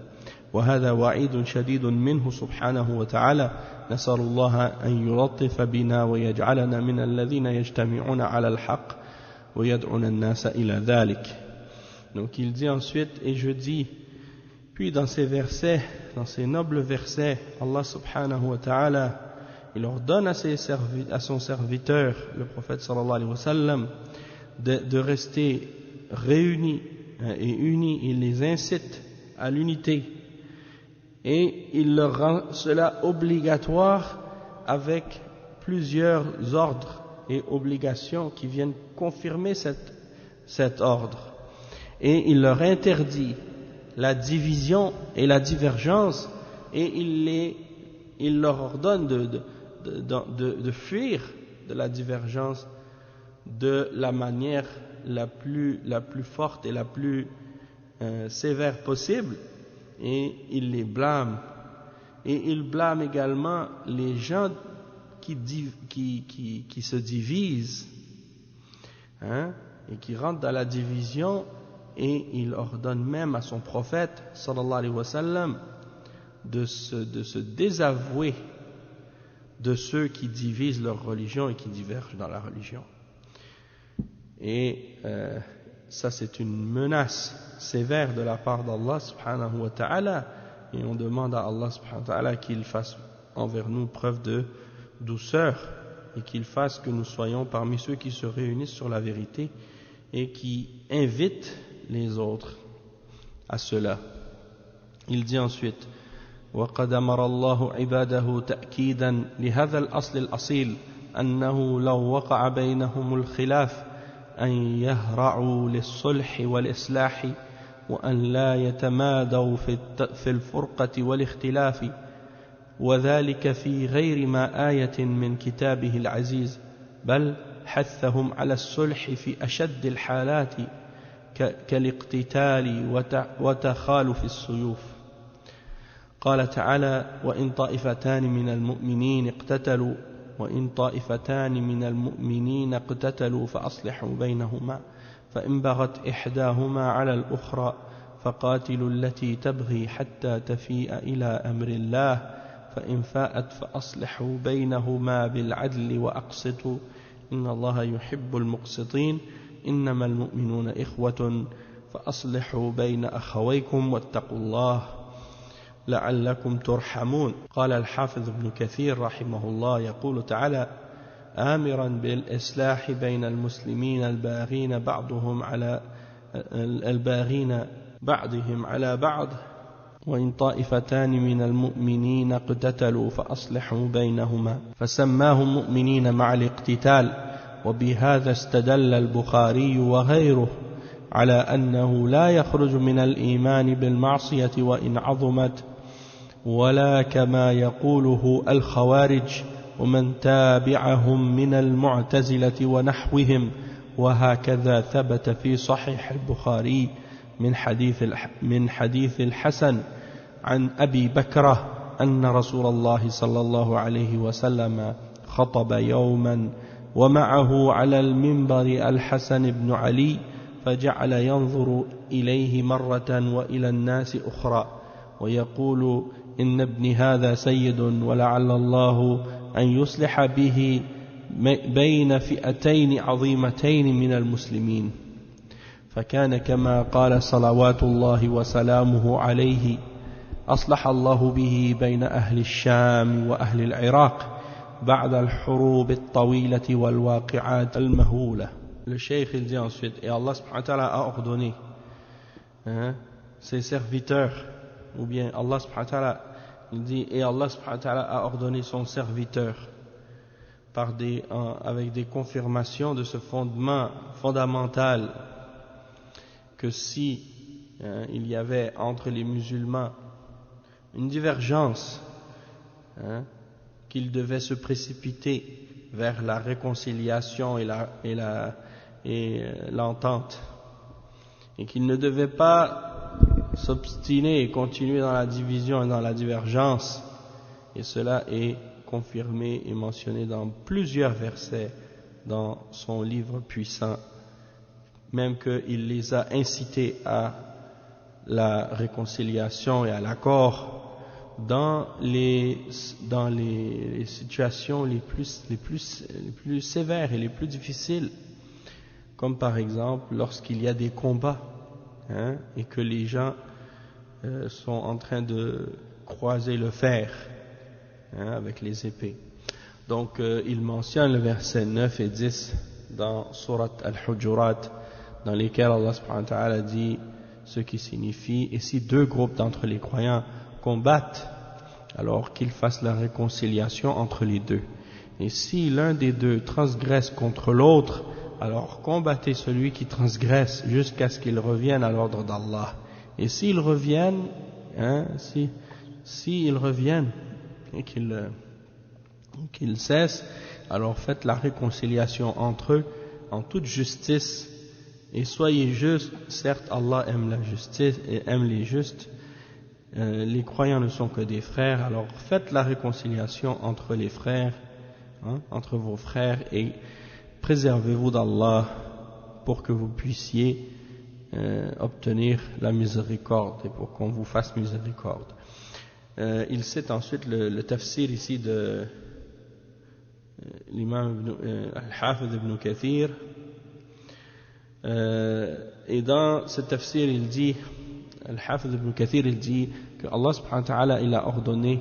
وهذا وعيد شديد منه سبحانه وتعالى نسأل الله أن يلطف بنا ويجعلنا من الذين يجتمعون على الحق ويدعون الناس إلى ذلك. Donc il dit ensuite, et je dis, puis dans ces versets, dans ces nobles versets, Allah subhanahu wa ta'ala, il ordonne à son serviteur, le prophète sallallahu alayhi wa sallam, de rester réunis et unis. Il les incite à l'unité et il leur rend cela obligatoire avec plusieurs ordres et obligations qui viennent confirmer cet ordre. Et il leur interdit la division et la divergence et il leur ordonne de fuir de la divergence de la manière la plus forte et la plus sévère possible, et il les blâme. Et il blâme également les gens qui se divisent, et qui rentrent dans la division, et il ordonne même à son prophète sallallahu alayhi wa sallam de se désavouer de ceux qui divisent leur religion et qui divergent dans la religion. Et ça, c'est une menace sévère de la part d'Allah subhanahu wa ta'ala, et on demande à Allah subhanahu wa ta'ala qu'il fasse envers nous preuve de douceur et qu'il fasse que nous soyons parmi ceux qui se réunissent sur la vérité et qui invitent les autres à cela. Il dit ensuite: وقد أمر الله عباده تأكيدا لهذا الأصل الأصيل أنه لو وقع بينهم الخلاف أن يهرعوا للصلح والإصلاح وأن لا يتمادوا في الفرقة والاختلاف، وذلك في غير ما آية من كتابه العزيز، بل حثهم على الصلح في أشد الحالات كالاقتتال وتخالف السيوف. قال تعالى: وإن طائفتان من المؤمنين اقتتلوا فأصلحوا بينهما فإن بغت إحداهما على الأخرى فقاتلوا التي تبغي حتى تفيء إلى أمر الله فإن فاءت فأصلحوا بينهما بالعدل وأقسطوا إن الله يحب المقسطين إنما المؤمنون إخوة فأصلحوا بين أخويكم واتقوا الله لعلكم ترحمون. قال الحافظ ابن كثير رحمه الله يقول تعالى: آمرا بالإصلاح بين المسلمين الباغين بعضهم على بعض، وإن طائفتان من المؤمنين اقتتلوا فأصلحوا بينهما، فسماهم مؤمنين مع الاقتتال. وبهذا استدل البخاري وغيره على أنه لا يخرج من الإيمان بالمعصية وإن عظمت، ولا كما يقوله الخوارج ومن تابعهم من المعتزلة ونحوهم. وهكذا ثبت في صحيح البخاري من حديث الحسن عن أبي بكرة أن رسول الله صلى الله عليه وسلم خطب يوما ومعه على المنبر الحسن بن علي فجعل ينظر إليه مرة وإلى الناس أخرى ويقول: إن ابن هذا سيد ولعل الله أن يصلح به بين فئتين عظيمتين من المسلمين. فكان كما قال صلوات الله وسلامه عليه: أصلح الله به بين أهل الشام وأهل العراق بعد الحروب الطويلة والواقعات المهولة. Le cheikh il dit ensuite: et Allah subhanahu wa ta'ala a ordonné ses serviteurs, ou bien Allah subhanahu wa ta'ala il dit: et Allah subhanahu wa ta'ala a ordonné son serviteur avec des confirmations de ce fondement fondamental, que si il y avait entre les musulmans une divergence, qu'ils devaient se précipiter vers la réconciliation et l'entente, et qu'ils ne devaient pas s'obstiner et continuer dans la division et dans la divergence, et cela est confirmé et mentionné dans plusieurs versets dans son livre puissant, même qu'il les a incités à la réconciliation et à l'accord dans les situations les plus sévères et les plus difficiles, comme par exemple lorsqu'il y a des combats, et que les gens sont en train de croiser le fer, avec les épées. Donc il mentionne le verset 9 et 10 dans Surat Al-Hujurat, dans lesquels Allah subhanahu wa ta'ala dit ce qui signifie: et si deux groupes d'entre les croyants combattent, alors qu'ils fassent la réconciliation entre les deux. Et si l'un des deux transgresse contre l'autre, alors combattez celui qui transgresse jusqu'à ce qu'il revienne à l'ordre d'Allah. Et s'ils reviennent, s'ils reviennent et qu'ils cessent, alors faites la réconciliation entre eux en toute justice et soyez justes. Certes, Allah aime la justice et aime les justes. Les croyants ne sont que des frères, alors faites la réconciliation entre les frères, entre vos frères, et préservez-vous d'Allah pour que vous puissiez obtenir la miséricorde et pour qu'on vous fasse miséricorde. Il cite ensuite le tafsir ici de l'imam Al-Hafidh ibn Kathir, et dans ce tafsir il dit, Al-Hafidh ibn Kathir il dit que Allah subhanahu wa ta'ala il a ordonné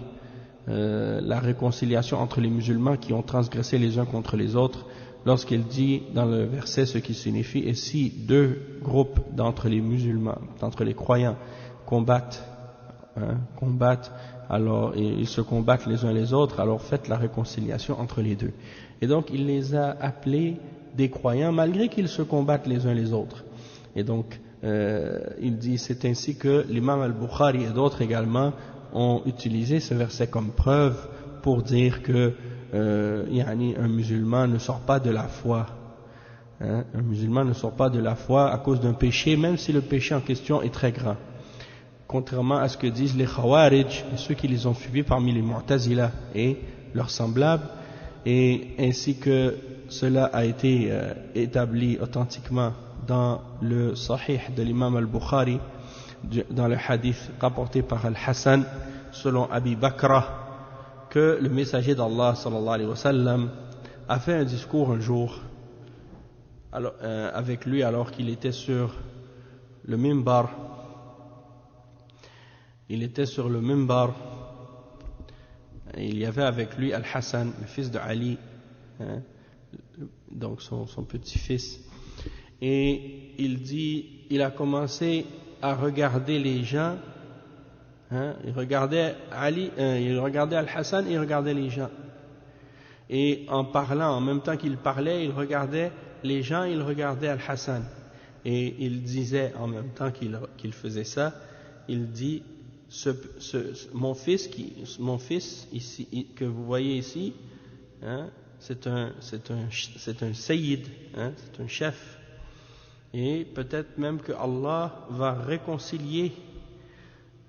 la réconciliation entre les musulmans qui ont transgressé les uns contre les autres, lorsqu'il dit dans le verset ce qui signifie: et si deux groupes d'entre les musulmans, d'entre les croyants combattent, alors et ils se combattent les uns les autres, alors faites la réconciliation entre les deux. Et donc il les a appelés des croyants malgré qu'ils se combattent les uns les autres. Et donc il dit: c'est ainsi que l'imam al-Bukhari et d'autres également ont utilisé ce verset comme preuve pour dire que un musulman ne sort pas de la foi. Un musulman ne sort pas de la foi à cause d'un péché, même si le péché en question est très grand. Contrairement à ce que disent les Khawarij et ceux qui les ont suivis parmi les Mu'tazila et leurs semblables, et ainsi que cela a été établi authentiquement dans le Sahih de l'imam al-Bukhari, dans le hadith rapporté par Al-Hassan selon Abi Bakra, que le messager d'Allah sallallahu alayhi wa sallam a fait un discours un jour avec lui alors qu'il était sur le minbar. Il était sur le minbar et il y avait avec lui Al-Hassan, le fils de Ali, donc son petit-fils. Et il dit, il a commencé à regarder les gens, il regardait Ali, il regardait Al-Hassan et il regardait les gens. Et en parlant, en même temps qu'il parlait, il regardait les gens, il regardait Al-Hassan. Et il disait en même temps qu'il faisait ça, il dit: mon fils ici, que vous voyez ici, c'est un sayyid, c'est un chef. Et peut-être même que Allah va réconcilier,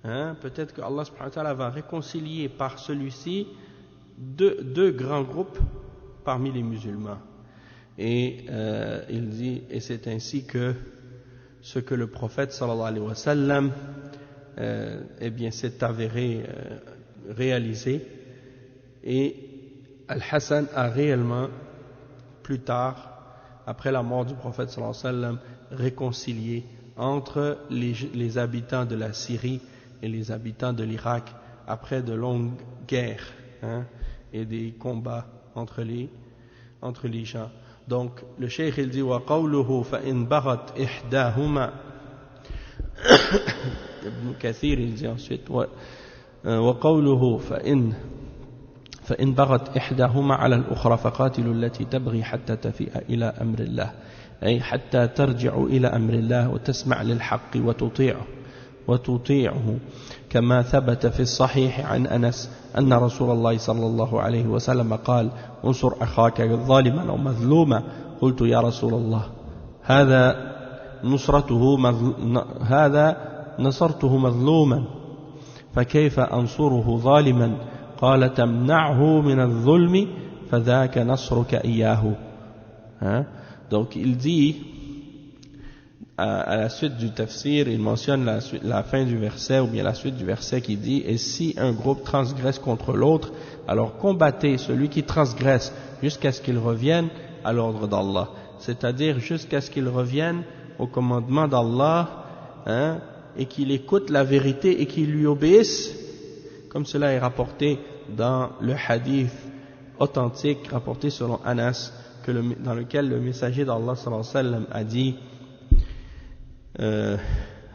peut-être que Allah subhanahu wa ta'ala va réconcilier par celui-ci deux grands groupes parmi les musulmans. Et il dit, et c'est ainsi que ce que le prophète sallallahu alayhi wa sallam s'est avéré réalisé, et Al-Hassan a réellement plus tard, après la mort du prophète sallallahu alayhi wa sallam, réconcilié entre les habitants de la Syrie et les habitants de l'Irak après de longues guerres et des combats entre les gens. Donc le cheikh il dit: wa qawluhu fa in baghat ihdahuma. Ibn Kathir il dit ensuite: wa qawluhu fa in baghat ihdahuma ala al-ukhra faqatilu allati tabghi hatta tafi'a ila amri Allah, ay hatta tarji'u ila amri Allah wa tasma' lil haqqi wa tuti'uhu كما ثبت في الصحيح عن أنس أن رسول الله صلى الله عليه وسلم قال: انصر أخاك ظالما أو مظلوما. قلت: يا رسول الله هذا نصرته مظلوما فكيف أنصره ظالما قال تمنعه من الظلم فذاك نصرك إياه. Donc il dit à la suite du tafsir, il mentionne la fin du verset ou bien la suite du verset qui dit et si un groupe transgresse contre l'autre, alors combattez celui qui transgresse jusqu'à ce qu'il revienne à l'ordre d'Allah, c'est-à-dire jusqu'à ce qu'il revienne au commandement d'Allah, et qu'il écoute la vérité et qu'il lui obéisse, comme cela est rapporté dans le hadith authentique rapporté selon Anas, dans lequel le messager d'Allah sallallahu alayhi wa sallam a dit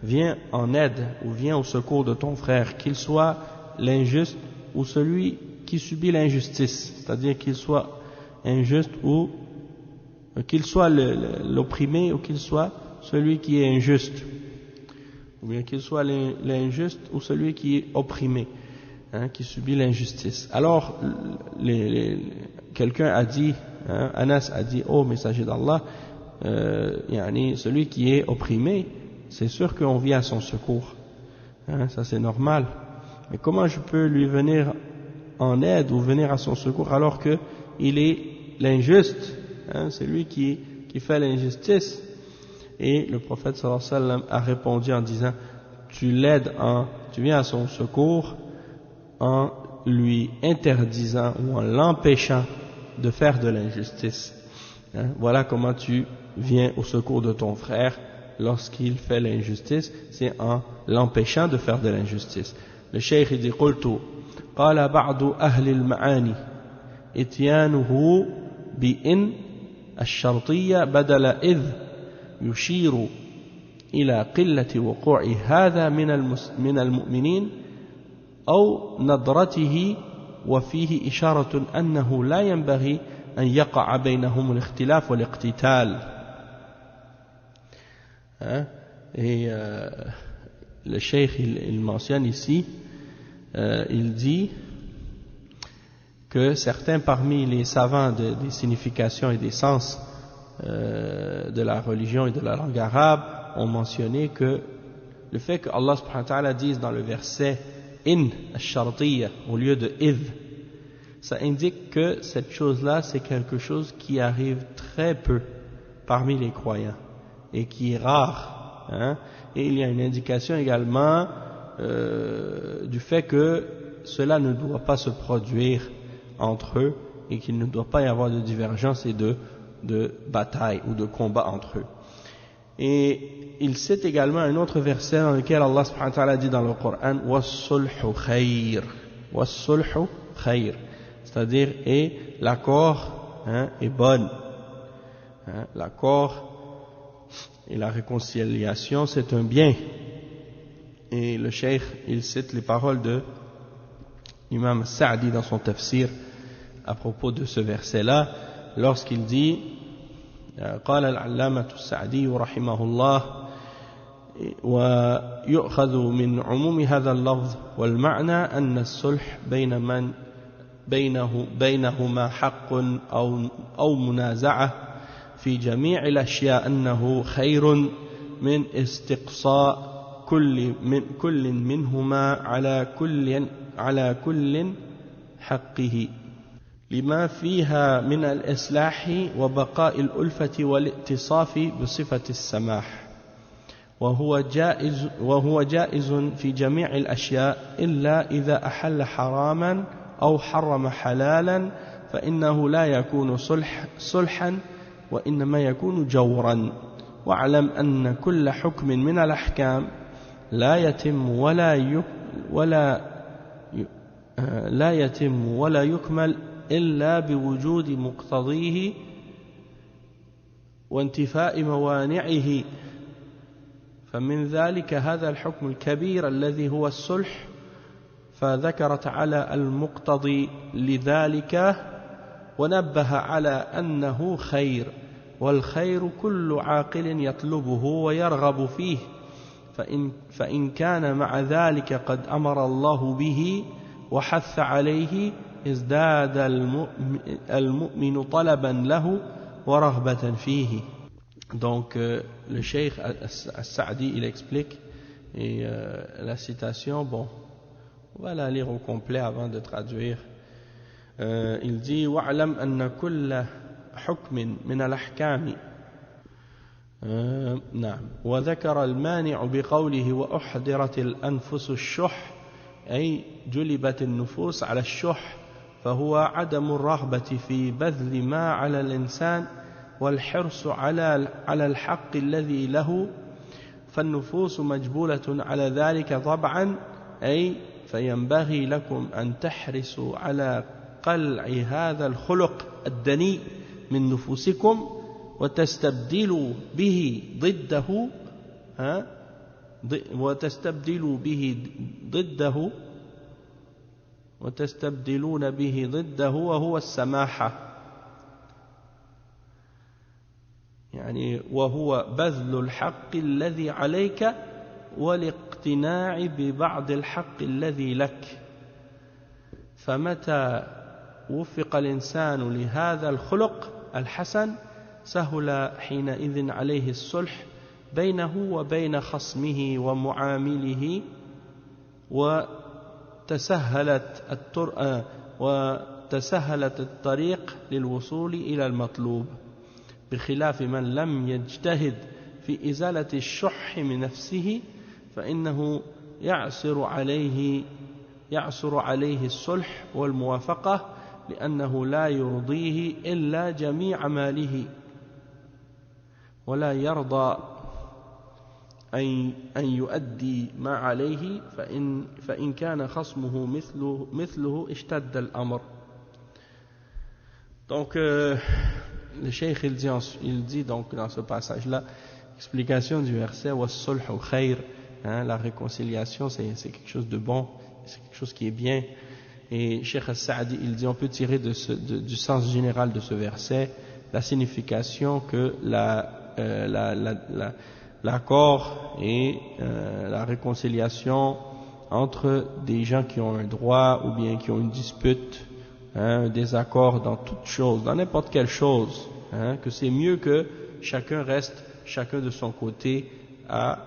viens en aide ou viens au secours de ton frère, qu'il soit l'injuste ou celui qui subit l'injustice, c'est-à-dire qu'il soit injuste ou qu'il soit l'opprimé ou qu'il soit celui qui est injuste, ou bien qu'il soit l'injuste ou celui qui est opprimé, qui subit l'injustice. Alors quelqu'un a dit, Anas a dit, ô messager d'Allah, celui qui est opprimé, c'est sûr qu'on vient à son secours, ça c'est normal, mais comment je peux lui venir en aide ou venir à son secours alors que il est l'injuste, c'est lui qui fait l'injustice? Et le prophète sallallahu alayhi wa sallam a répondu en disant tu viens à son secours en lui interdisant ou en l'empêchant de faire de l'injustice. Voilà comment tu viens au secours de ton frère lorsqu'il fait l'injustice, c'est en l'empêchant de faire de l'injustice. Le cheikh dit قلت قال بعض أهل المعاني إتيانه بإن الشرطية بدل إذ يشير إلى قلة وقوع هذا من المؤمنين أو نظرته وفيه إشارة أنه لا ينبغي أن يقع بينهم الاختلاف والاقتتال. Et le cheikh il mentionne ici, il dit que certains parmi les savants des significations et des sens de la religion et de la langue arabe ont mentionné que le fait que Allah subhanahu wa ta'ala dise dans le verset in ash-shartiyya au lieu de id, ça indique que cette chose-là c'est quelque chose qui arrive très peu parmi les croyants et qui est rare, et il y a une indication également du fait que cela ne doit pas se produire entre eux et qu'il ne doit pas y avoir de divergence et de bataille ou de combat entre eux. Et il cite également un autre verset dans lequel Allah subhanahu wa ta'ala dit dans le Coran was-sulhu khayr, was-sulhu khayr, c'est-à-dire et l'accord est bonne, l'accord et la réconciliation c'est un bien. Et le cheikh il cite les paroles de l'imam Sa'di dans son tafsir à propos de ce verset là lorsqu'il dit قال العلامة السعدي رحمه الله ويؤخذ من عموم هذا اللفظ والمعنى أن الصلح بين من بينهما حق أو منازعة في جميع الأشياء أنه خير من استقصاء كل منهما على كل حقه لما فيها من الإصلاح وبقاء الألفة والاتصاف بصفة السماح وهو جائز في جميع الأشياء إلا إذا أحل حراما أو حرم حلالا فإنه لا يكون صلحا وإنما يكون جورا واعلم أن كل حكم من الأحكام لا يتم ولا يكمل إلا بوجود مقتضيه وانتفاء موانعه فمن ذلك هذا الحكم الكبير الذي هو الصلح فذكر تعالى المقتضي لذلك ونبه على أنه خير والخير كل عاقل يطلبه ويرغب فيه فإن كان مع ذلك قد أمر الله به وحث عليه ازداد المؤمن طلبا له ورغبة فيه. Donc le cheikh As-Sa'di il explique Et la citation, bon, on va la lire au complet avant de traduire. Il dit وَاعْلَمْ أَنَّ كُلَّ حُكْمٍ مِنَ الْأَحْكَامِ نعم وذكر المانع بقوله وأحضرت الأنفس الشح أي جلبت النفوس على الشح فهو عدم الرغبة في بذل ما على الإنسان والحرص على الحق الذي له فالنفوس مجبولة على ذلك طبعا أي فينبغي لكم أن تحرصوا على قلع هذا الخلق الدنيء من نفوسكم وتستبدلوا به ضده وتستبدلون به ضده وهو السماحة يعني وهو بذل الحق الذي عليك والاقتناع ببعض الحق الذي لك فمتى وفق الإنسان لهذا الخلق الحسن سهل حينئذ عليه الصلح بينه وبين خصمه ومعامله وتسهلت الطريق للوصول إلى المطلوب بخلاف من لم يجتهد في إزالة الشح من نفسه فإنه يعسر عليه الصلح والموافقة لأنه لا يرضيه إلا جميع ماله ولا يرضى أن يؤدي ما عليه فإن كان خصمه مثله اشتد الأمر. Donc le cheikh il dit donc dans ce passage là, explication du verset was-sulh khair, la réconciliation c'est quelque chose de bon, c'est quelque chose qui est bien. Et Cheikh As-Sa'di il dit on peut tirer du sens général de ce verset la signification que l'accord et la réconciliation entre des gens qui ont un droit ou bien qui ont une dispute, un désaccord dans toute chose, dans n'importe quelle chose, que c'est mieux que chacun reste chacun de son côté à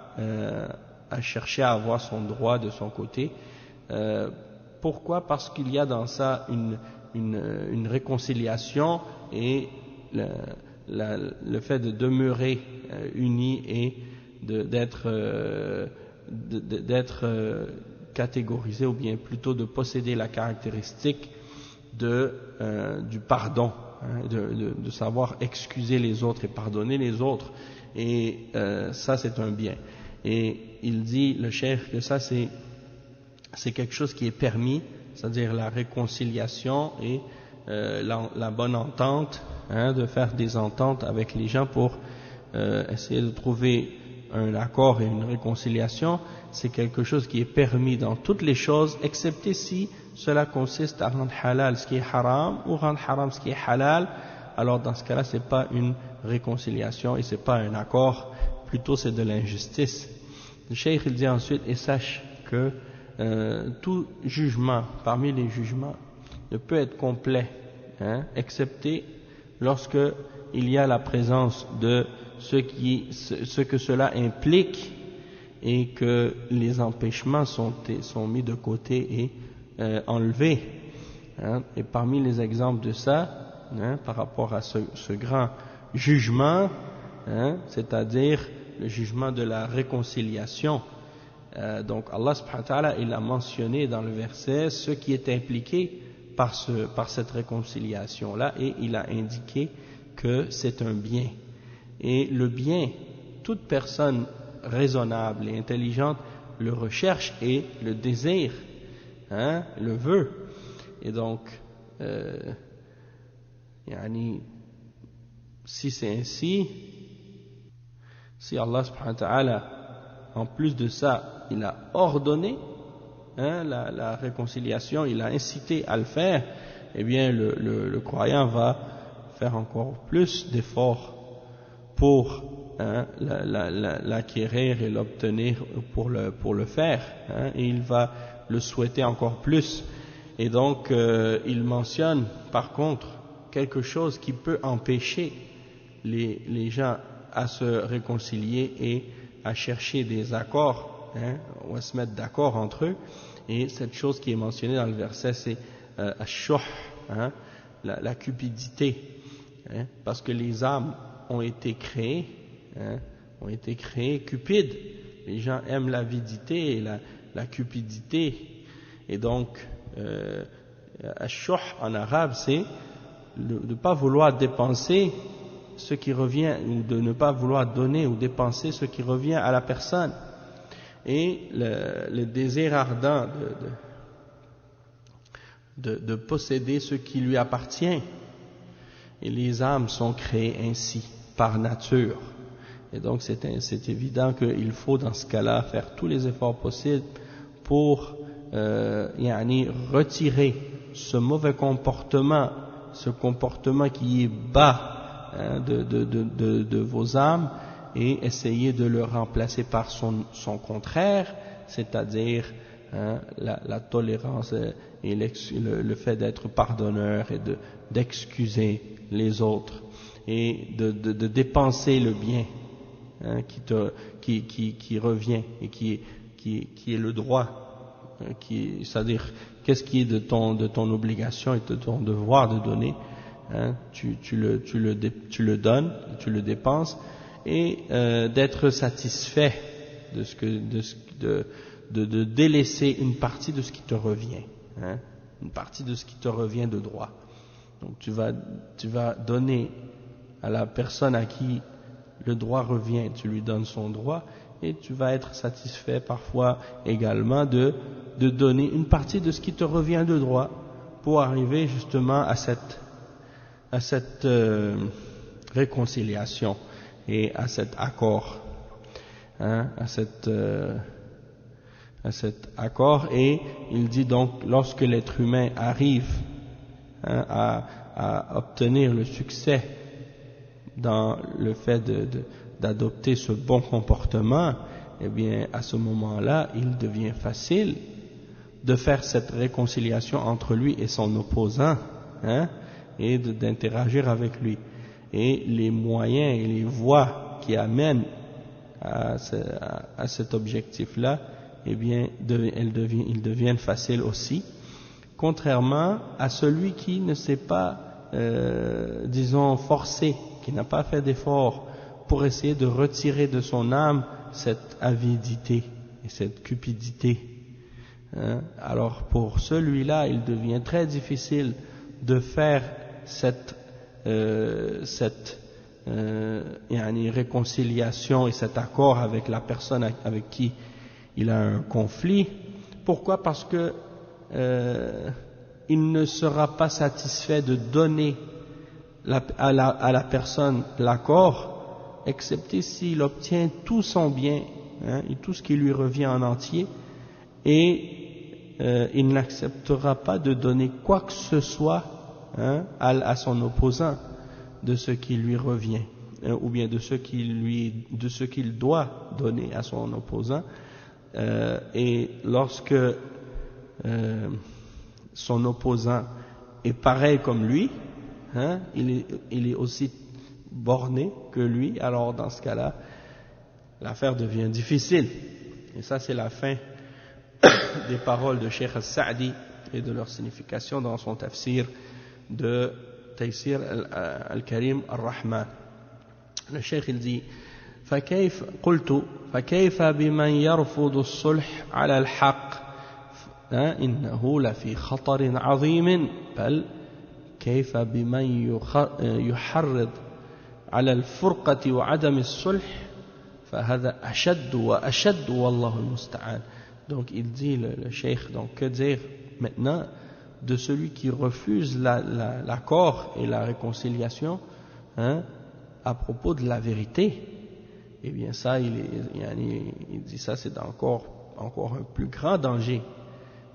chercher à avoir son droit de son côté. Pourquoi? Parce qu'il y a dans ça une réconciliation et le fait de demeurer unis et d'être catégorisé ou bien plutôt de posséder la caractéristique du pardon, de savoir excuser les autres et pardonner les autres, et ça c'est un bien. Et il dit le cheikh que ça c'est quelque chose qui est permis, c'est-à-dire la réconciliation et la bonne entente, de faire des ententes avec les gens pour essayer de trouver un accord et une réconciliation. C'est quelque chose qui est permis dans toutes les choses, excepté si cela consiste à rendre halal ce qui est haram ou rendre haram ce qui est halal. Alors dans ce cas-là, c'est pas une réconciliation et c'est pas un accord, plutôt c'est de l'injustice. Le cheikh il dit ensuite, et sache que tout jugement parmi les jugements ne peut être complet, excepté lorsque il y a la présence de ce que cela implique et que les empêchements sont mis de côté et enlevés. Et parmi les exemples de ça, par rapport à ce grand jugement, c'est-à-dire le jugement de la réconciliation. Donc Allah subhanahu wa ta'ala il a mentionné dans le verset ce qui est impliqué par cette réconciliation là, et il a indiqué que c'est un bien, et le bien toute personne raisonnable et intelligente le recherche et le désire, le veut. Et donc si c'est ainsi, si Allah subhanahu wa ta'ala en plus de ça il a ordonné la réconciliation, il a incité à le faire, eh bien le croyant va faire encore plus d'efforts pour l'acquérir et l'obtenir pour le faire, et il va le souhaiter encore plus. Et donc il mentionne par contre quelque chose qui peut empêcher les gens à se réconcilier et à chercher des accords on va se mettre d'accord entre eux. Et cette chose qui est mentionnée dans le verset, c'est ash-shuh, la cupidité, parce que les âmes ont été créées cupides. Les gens aiment l'avidité et la cupidité, et donc ash-shuh en arabe, c'est de ne pas vouloir dépenser ce qui revient, ou de ne pas vouloir donner ou dépenser ce qui revient à la personne, et le désir ardent de posséder ce qui lui appartient. Et les âmes sont créées ainsi, par nature. Et donc c'est évident qu'il faut dans ce cas-là faire tous les efforts possibles pour retirer ce mauvais comportement, ce comportement qui est bas de vos âmes, et essayer de le remplacer par son contraire, c'est-à-dire la tolérance et le fait d'être pardonneur et d'excuser les autres, et de dépenser le bien qui revient et qui est le droit, c'est-à-dire qu'est-ce qui est de ton obligation et de ton devoir de donner, tu le donnes, tu le dépenses, et d'être satisfait de délaisser une partie de ce qui te revient, une partie de ce qui te revient de droit. Donc tu vas donner à la personne à qui le droit revient, tu lui donnes son droit, et tu vas être satisfait parfois également de donner une partie de ce qui te revient de droit, pour arriver justement à cette réconciliation et à cet accord, à cet accord. Et il dit donc, lorsque l'être humain arrive à obtenir le succès dans le fait d'adopter ce bon comportement, eh bien à ce moment-là, il devient facile de faire cette réconciliation entre lui et son opposant, et d'interagir avec lui. Et les moyens et les voies qui amènent à cet objectif-là, eh bien, ils deviennent faciles aussi, contrairement à celui qui ne s'est pas, disons, forcé, qui n'a pas fait d'effort pour essayer de retirer de son âme cette avidité et cette cupidité. Alors pour celui-là, il devient très difficile de faire cette réconciliation et cet accord avec la personne avec qui il a un conflit. Pourquoi? Parce que il ne sera pas satisfait de donner à la personne l'accord, excepté s'il obtient tout son bien, et tout ce qui lui revient en entier, et il n'acceptera pas de donner quoi que ce soit à son opposant de ce qui lui revient, ou bien de ce qu'il doit donner à son opposant. Et lorsque son opposant est pareil comme lui, il est aussi borné que lui, alors dans ce cas-là, l'affaire devient difficile. Et ça, c'est la fin des paroles de Cheikh Al-Sa'di et de leur signification dans son tafsir de Taysir Al-Karim Al-Rahman. Le Cheikh il dit فكيف بمن يرفض الصلح على الحق إنه لفي خطر عظيم بل كيف بمن يحرض على الفرقة وعدم الصلح فهذا أشد وأشد والله المستعان. Donc il dit le Cheikh, donc que dire maintenant de celui qui refuse l'accord et la réconciliation à propos de la vérité? Eh bien ça, il dit ça, c'est encore un plus grand danger.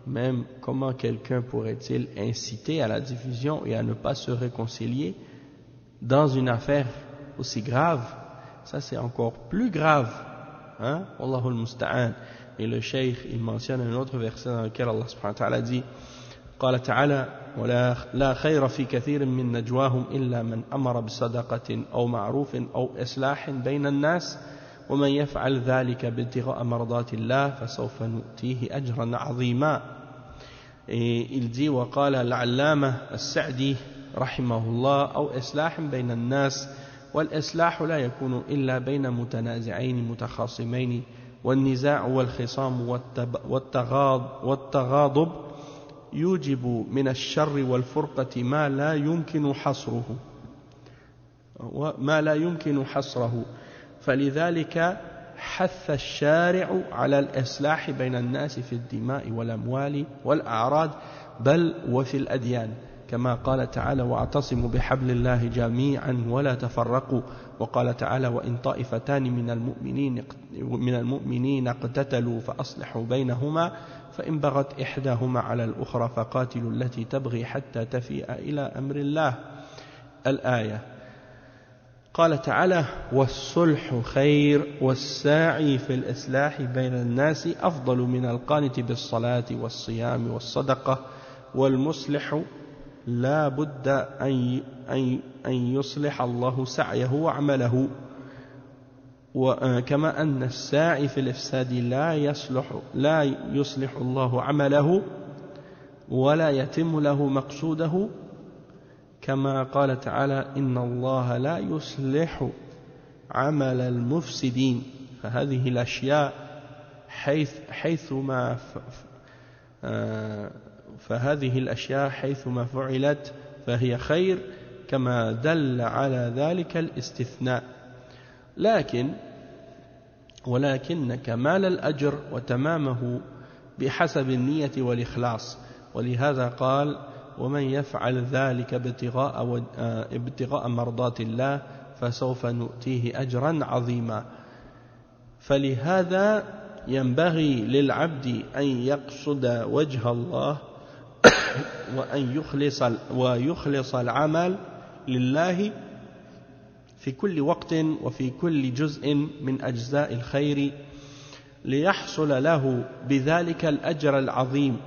Même comment quelqu'un pourrait-il inciter à la division et à ne pas se réconcilier dans une affaire aussi grave? Ça, c'est encore plus grave. Wallahu al-musta'an. Et le Cheikh, il mentionne un autre verset dans lequel Allah subhanahu wa ta'ala dit قال تعالى لا خير في كثير من نجواهم إلا من أمر بصدقة أو معروف أو إصلاح بين الناس ومن يفعل ذلك ابتغاء مرضات الله فسوف نؤتيه أجرا عظيما. Et il dit وقال العلامة السعدي رحمه الله أو إصلاح بين الناس، والإصلاح لا يكون إلا بين متنازعين متخاصمين، والنزاع والخصام والتغاضب يوجب من الشر والفرقة ما لا يمكن حصره، فلذلك حث الشارع على الإصلاح بين الناس في الدماء والأموال والأعراض بل وفي الأديان، كما قال تعالى واعتصموا بحبل الله جميعا ولا تفرقوا، وقال تعالى وإن طائفتان من المؤمنين اقتتلوا فأصلحوا بينهما فإن بغت إحداهما على الأخرى فقاتلوا التي تبغي حتى تفيء إلى أمر الله. الآية. قال تعالى والصلح خير والساعي في الإصلاح بين الناس أفضل من القانت بالصلاة والصيام والصدقة، والمصلح لا بد أن يصلح الله سعيه وعمله، وكما أن الساعي في الإفساد لا يصلح الله عمله ولا يتم له مقصوده، كما قال تعالى إن الله لا يصلح عمل المفسدين. فهذه الأشياء حيثما فعلت فهي خير، كما دل على ذلك الاستثناء. ولكن كمال الأجر وتمامه بحسب النية والإخلاص، ولهذا قال ومن يفعل ذلك ابتغاء مرضات الله فسوف نؤتيه أجرا عظيما. فلهذا ينبغي للعبد أن يقصد وجه الله ويخلص العمل لله في كل وقت وفي كل جزء من أجزاء الخير، ليحصل له بذلك الأجر العظيم،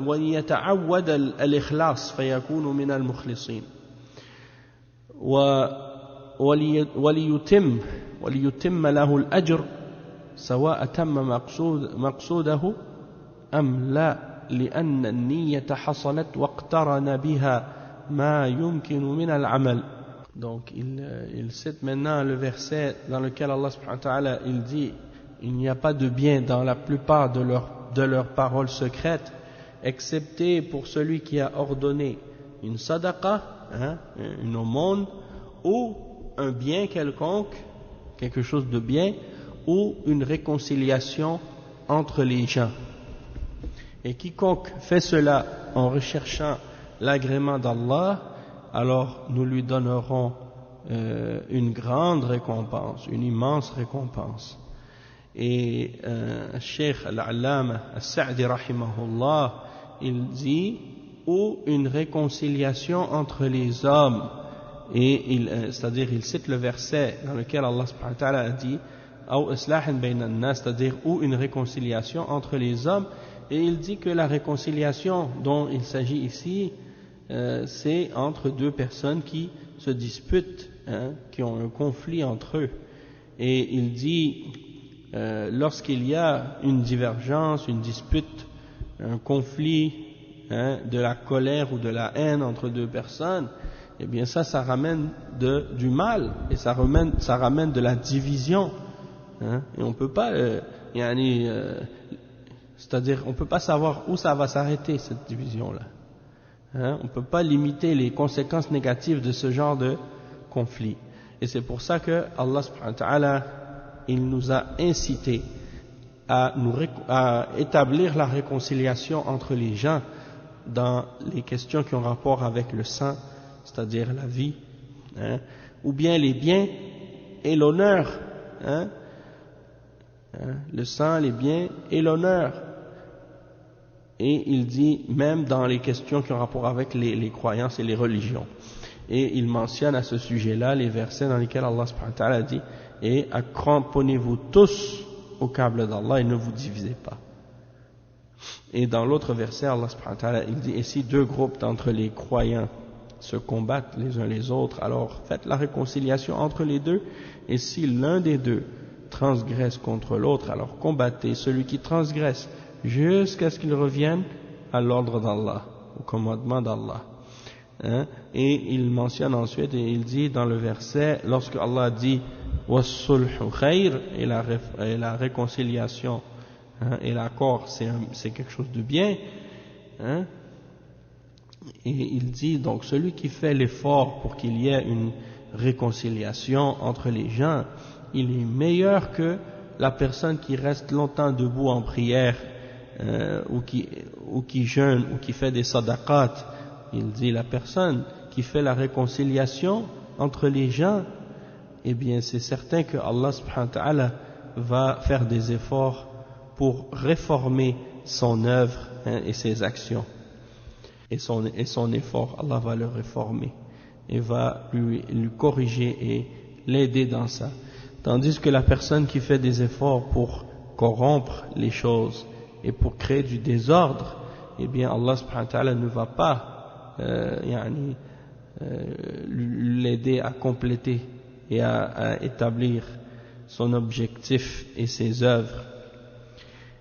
وليتعود الإخلاص فيكون من المخلصين، وليتم له الأجر سواء تم مقصوده أم لا، لأن النية حصلت واقترن بها ما يمكن من العمل. Donc il cite maintenant le verset dans lequel Allah subhanahu wa ta'ala il dit il n'y a pas de bien dans la plupart de leurs paroles secrètes excepté pour celui qui a ordonné une sadaqa, une aumône, ou un bien quelconque, quelque chose de bien, ou une réconciliation entre les gens. Et quiconque fait cela en recherchant l'agrément d'Allah, alors nous lui donnerons une grande récompense, une immense récompense. Et Cheikh Al-Allama Al-Sa'di rahimahullah, il dit ou une réconciliation entre les hommes, et c'est-à-dire il cite le verset dans lequel Allah subhanahu wa ta'ala a dit ou islahan bayna an-nas, c'est-à-dire ou une réconciliation entre les hommes, et il dit que la réconciliation dont il s'agit ici c'est entre deux personnes qui se disputent, qui ont un conflit entre eux. Et il dit lorsqu'il y a une divergence, une dispute, un conflit, de la colère ou de la haine entre deux personnes, eh bien ça ramène du mal, et ça ramène de la division, et on peut pas c'est-à-dire on peut pas savoir où ça va s'arrêter, cette division là. On ne peut pas limiter les conséquences négatives de ce genre de conflit. Et c'est pour ça que Allah subhanahu wa ta'ala, il nous a incité à établir la réconciliation entre les gens dans les questions qui ont rapport avec le sang, c'est-à-dire la vie, ou bien les biens et l'honneur, le sang, les biens et l'honneur. Et il dit même dans les questions qui ont rapport avec les croyances et les religions. Et il mentionne à ce sujet-là les versets dans lesquels Allah subhanahu wa ta'ala dit et cramponnez-vous tous au câble d'Allah et ne vous divisez pas. Et dans l'autre verset, Allah subhanahu wa ta'ala, il dit, et si deux groupes d'entre les croyants se combattent les uns les autres, alors faites la réconciliation entre les deux, et si l'un des deux transgresse contre l'autre, alors combattez celui qui transgresse jusqu'à ce qu'il revienne à l'ordre d'Allah, au commandement d'Allah. Hein? Et il mentionne ensuite, et il dit dans le verset, lorsque Allah dit وَالصُّلْحُ خَيْرٌ, et la réconciliation, hein, et l'accord, c'est quelque chose de bien, hein? Et il dit donc celui qui fait l'effort pour qu'il y ait une réconciliation entre les gens, il est meilleur que la personne qui reste longtemps debout en prière, ou qui jeûne, ou qui fait des sadaqat. Il dit la personne qui fait la réconciliation entre les gens, eh bien c'est certain que Allah subhanahu wa ta'ala va faire des efforts pour réformer son œuvre, hein, et ses actions. Et son effort, Allah va le réformer et va lui corriger et l'aider dans ça. Tandis que la personne qui fait des efforts pour corrompre les choses et pour créer du désordre, eh bien Allah subhanahu wa ta'ala ne va pas l'aider à compléter et à établir son objectif et ses œuvres.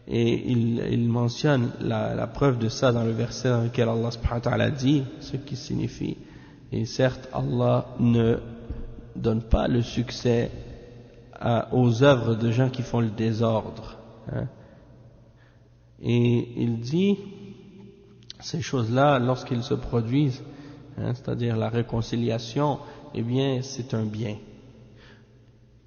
Et il mentionne la preuve de ça dans le verset dans lequel Allah subhanahu wa ta'ala dit, ce qui signifie, et certes Allah ne donne pas le succès aux œuvres de gens qui font le désordre, hein. Et il dit ces choses-là lorsqu'ils se produisent, hein, c'est-à-dire la réconciliation, eh bien c'est un bien.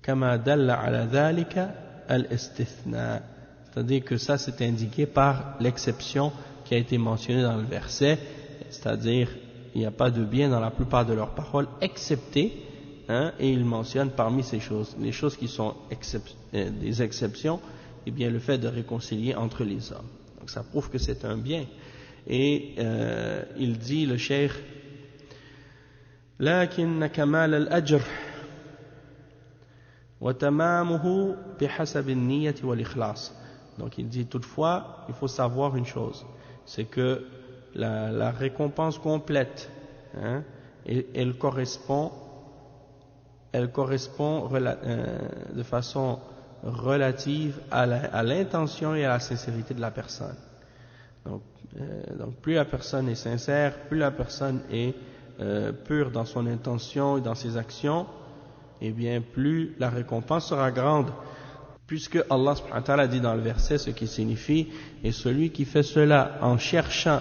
Kama dalla ala dhalika al-istithna, c'est-à-dire que ça c'est indiqué par l'exception qui a été mentionnée dans le verset, c'est-à-dire il n'y a pas de bien dans la plupart de leurs paroles, excepté, hein, et il mentionne parmi ces choses, les choses qui sont des exceptions, eh bien le fait de réconcilier entre les hommes. Donc ça prouve que c'est un bien. Et il dit, le cheikh, لكن كمال الأجر وتمامه بحسب النية والإخلاص. Donc il dit toutefois, il faut savoir une chose, c'est que la récompense complète, hein, elle correspond de façon relative à l'intention et à la sincérité de la personne. Donc plus la personne est sincère, plus la personne est pure dans son intention et dans ses actions, eh bien plus la récompense sera grande, puisque Allah subhanahu wa ta'ala dit dans le verset ce qui signifie, et celui qui fait cela en cherchant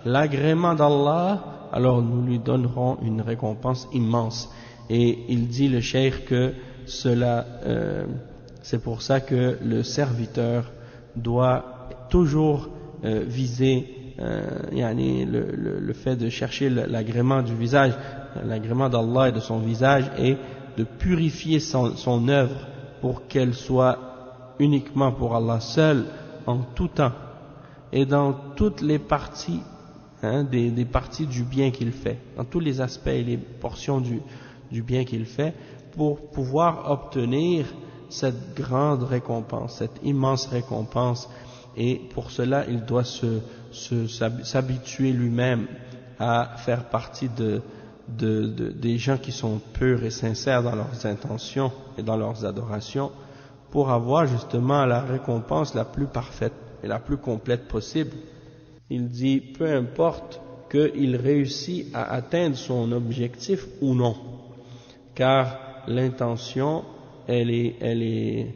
l'agrément d'Allah, alors nous lui donnerons une récompense immense. Et il dit, le cheikh, que cela, c'est pour ça que le serviteur doit toujours viser le fait de chercher l'agrément du visage, l'agrément d'Allah et de son visage, et de purifier son œuvre pour qu'elle soit uniquement pour Allah seul, en tout temps, et dans toutes les parties, hein, des parties du bien qu'il fait, dans tous les aspects et les portions du bien qu'il fait, pour pouvoir obtenir cette grande récompense, cette immense récompense. Et pour cela, il doit s'habituer lui-même à faire partie des gens qui sont purs et sincères dans leurs intentions et dans leurs adorations, pour avoir justement la récompense la plus parfaite et la plus complète possible. Il dit, peu importe qu'il réussit à atteindre son objectif ou non, car l'intention, elle est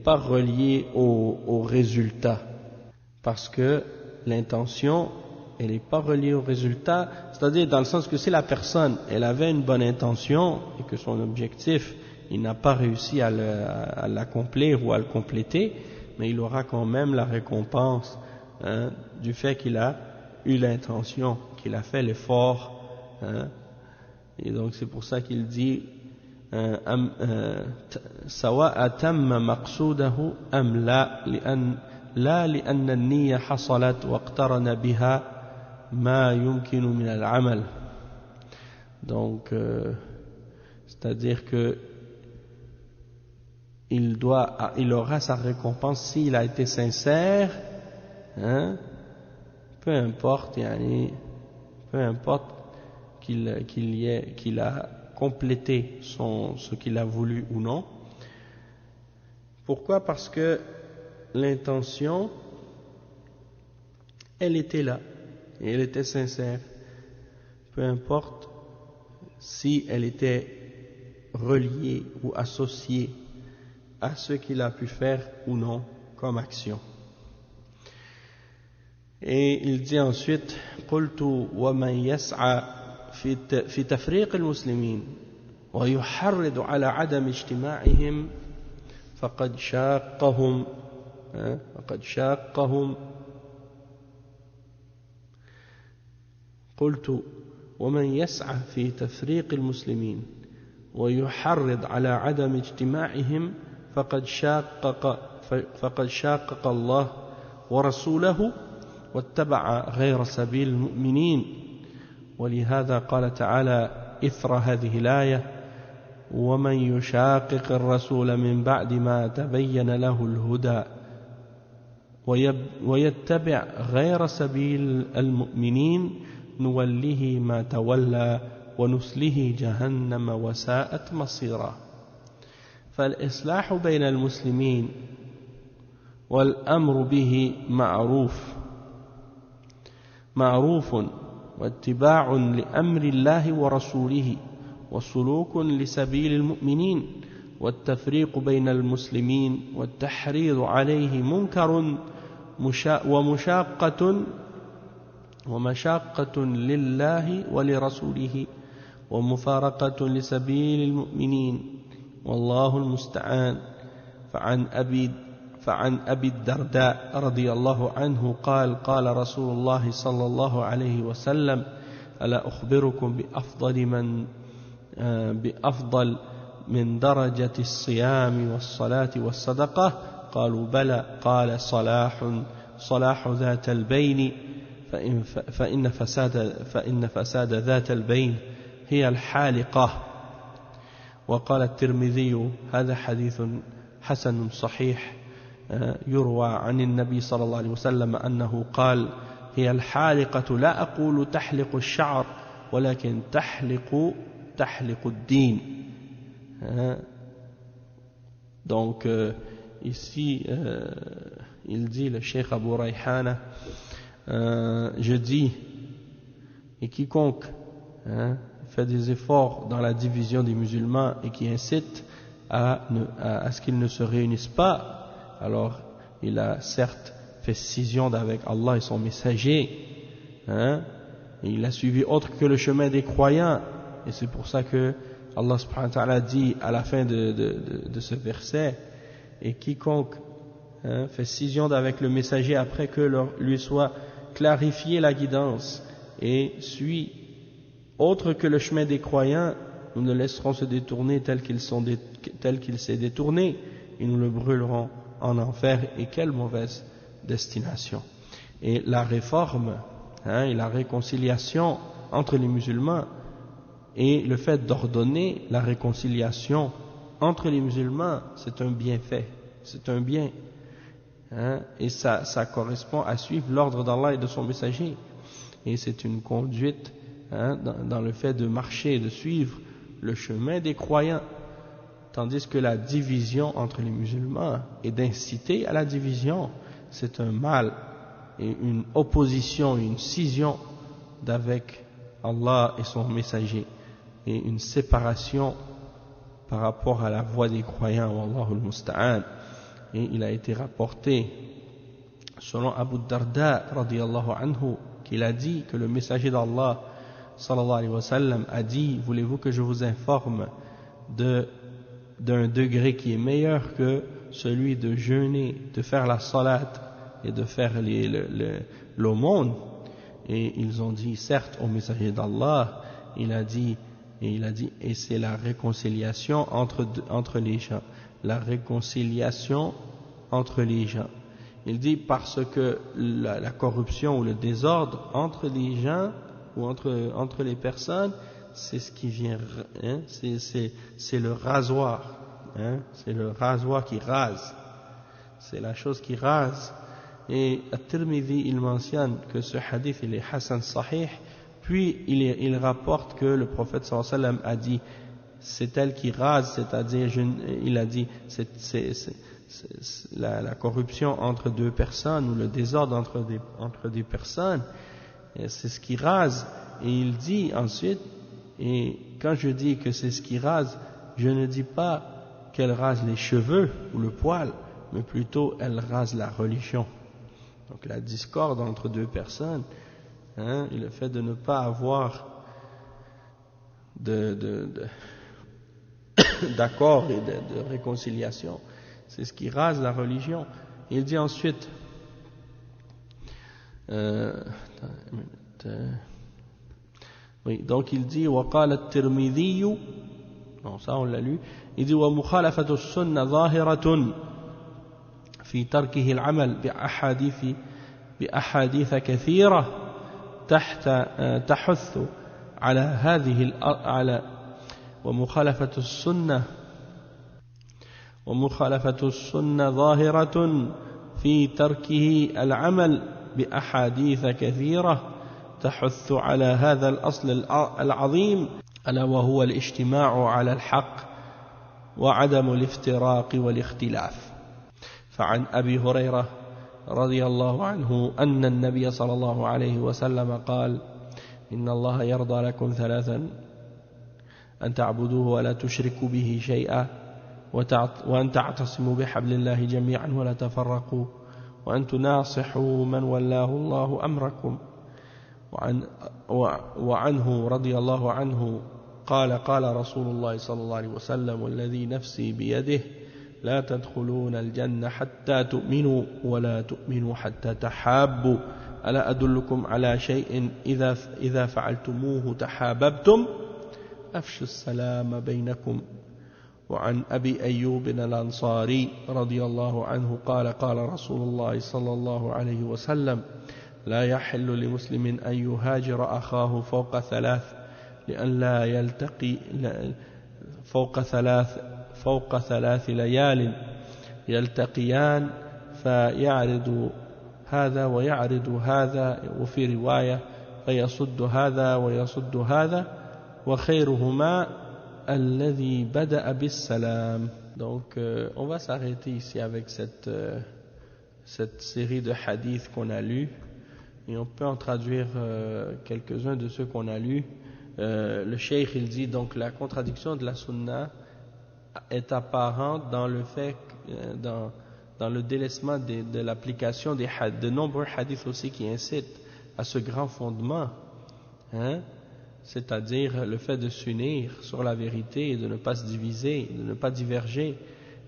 pas reliée au résultat, parce que l'intention, elle n'est pas reliée au résultat, c'est-à-dire dans le sens que si la personne, elle avait une bonne intention et que son objectif, il n'a pas réussi à l'accomplir ou à le compléter, mais il aura quand même la récompense, hein, du fait qu'il a eu l'intention, qu'il a fait l'effort, hein. Et donc c'est pour ça qu'il dit سواء تم مقصوده أم لا لأن النية حصلت واقترن بها ما يمكن من العمل. Donc c'est-à-dire que il aura sa récompense s'il a été sincère hein, peu importe qu'il a complété ce qu'il a voulu ou non. Pourquoi? Parce que l'intention, elle était là, et elle était sincère. Peu importe si elle était reliée ou associée à ce qu'il a pu faire ou non comme action. Et il dit ensuite قلت ومن يسعى في تفريق المسلمين ويحرض على عدم اجتماعهم فقد شاقهم قلت ومن يسعى في تفريق المسلمين ويحرض على عدم اجتماعهم فقد شاقق الله ورسوله واتبع غير سبيل المؤمنين. ولهذا قال تعالى إثر هذه الآية ومن يشاقق الرسول من بعد ما تبين له الهدى ويتبع غير سبيل المؤمنين نوله ما تولى ونسله جهنم وساءت مصيرا. فالإصلاح بين المسلمين والأمر به معروف واتباع لأمر الله ورسوله وسلوك لسبيل المؤمنين والتفريق بين المسلمين والتحريض عليه منكر ومشاقة لله ولرسوله ومفارقة لسبيل المؤمنين والله المستعان. فعن أبي الدرداء رضي الله عنه قال رسول الله صلى الله عليه وسلم ألا أخبركم بأفضل من درجة الصيام والصلاة والصدقة؟ قالوا بلى. قال صلاح ذات البين فإن فساد ذات البين هي الحالقة. وقال الترمذي هذا حديث حسن صحيح يروى عن النبي صلى الله عليه وسلم أنه قال هي الحالقة لا أقول تحلق الشعر ولكن تحلق الدين. Donc ici il dit, le Cheikh Abu Rayhana, je dis, et quiconque fait des efforts dans la division des musulmans et qui incite à ce qu'ils ne se réunissent pas, alors il a certes fait scission avec Allah et son messager, et il a suivi autre que le chemin des croyants, et c'est pour ça que Allah subhanahu wa ta'ala dit à la fin de ce verset, et quiconque fait scission avec le messager après que lui soit clarifié la guidance et suit autre que le chemin des croyants, nous ne laisserons se détourner tel qu'il s'est détourné et nous le brûlerons en enfer. Et quelle mauvaise destination. Et la réforme et la réconciliation entre les musulmans et le fait d'ordonner la réconciliation entre les musulmans, c'est un bienfait, c'est un bien, et ça correspond à suivre l'ordre d'Allah et de son messager, et c'est une conduite dans le fait de marcher, de suivre le chemin des croyants, tandis que la division entre les musulmans et d'inciter à la division, c'est un mal et une opposition, une scission d'avec Allah et son messager, et une séparation par rapport à la voie des croyants, Wallahu al-Musta'an. Et il a été rapporté selon Abu Darda radiyallahu anhu qu'il a dit que le messager d'Allah sallallahu alayhi wa sallam a dit: voulez-vous que je vous informe d'un degré qui est meilleur que celui de jeûner, de faire la salat et de faire l'aumône? Et ils ont dit certes au messager d'Allah. Il a dit et c'est la réconciliation entre les gens, la réconciliation entre les gens. Il dit parce que la corruption ou le désordre entre les gens ou entre les personnes, c'est ce qui vient, c'est le rasoir, c'est le rasoir qui rase, c'est la chose qui rase, Et At-Tirmidhi, il mentionne que ce hadith, il est Hassan Sahih, puis il rapporte que le prophète sallallahu alayhi wa sallam a dit, c'est elle qui rase, c'est-à-dire, il a dit, c'est la corruption entre deux personnes, ou le désordre entre des personnes, c'est ce qui rase. Et il dit ensuite, et quand je dis que c'est ce qui rase, je ne dis pas qu'elle rase les cheveux ou le poil, mais plutôt elle rase la religion. Donc la discorde entre deux personnes, et le fait de ne pas avoir d'accord et de réconciliation, c'est ce qui rase la religion. Il dit ensuite, oui, donc il dit وقال الترمذي, non ça on l'a lu, il dit ومخالفة السنة ظاهرة في تركه العمل بأحاديث كثيرة تحث على هذه على ومخالفة السنة ظاهرة في تركه العمل بأحاديث كثيرة تحث على هذا الأصل العظيم ألا وهو الاجتماع على الحق وعدم الافتراق والاختلاف. فعن أبي هريرة رضي الله عنه أن النبي صلى الله عليه وسلم قال إن الله يرضى لكم ثلاثا أن تعبدوه ولا تشركوا به شيئا وأن تعتصموا بحبل الله جميعا ولا تفرقوا وأن تناصحوا من ولاه الله أمركم. وعنه رضي الله عنه قال قال رسول الله صلى الله عليه وسلم والذي نفسي بيده لا تدخلون الجنة حتى تؤمنوا ولا تؤمنوا حتى تحابوا ألا أدلكم على شيء إذا فعلتموه تحاببتم أفشوا السلام بينكم. وعن أبي أيوب الأنصاري رضي الله عنه قال قال رسول الله صلى الله عليه وسلم لا يحل لمسلم أن يهاجر أخاه فوق ثلاث ليال يلتقيان فيعرض هذا ويعرض هذا وفي رواية فيصد هذا ويصد هذا وخيرهما الذي بدأ بالسلام. Donc on va s'arrêter ici avec cette série de hadiths qu'on a lus et on peut en traduire quelques-uns de ceux qu'on a lus. Le cheikh il dit donc la contradiction de la sunna est apparente dans le fait dans le délaissement de l'application de nombreux hadiths aussi qui incitent à ce grand fondement, c'est-à-dire le fait de s'unir sur la vérité et de ne pas se diviser, de ne pas diverger.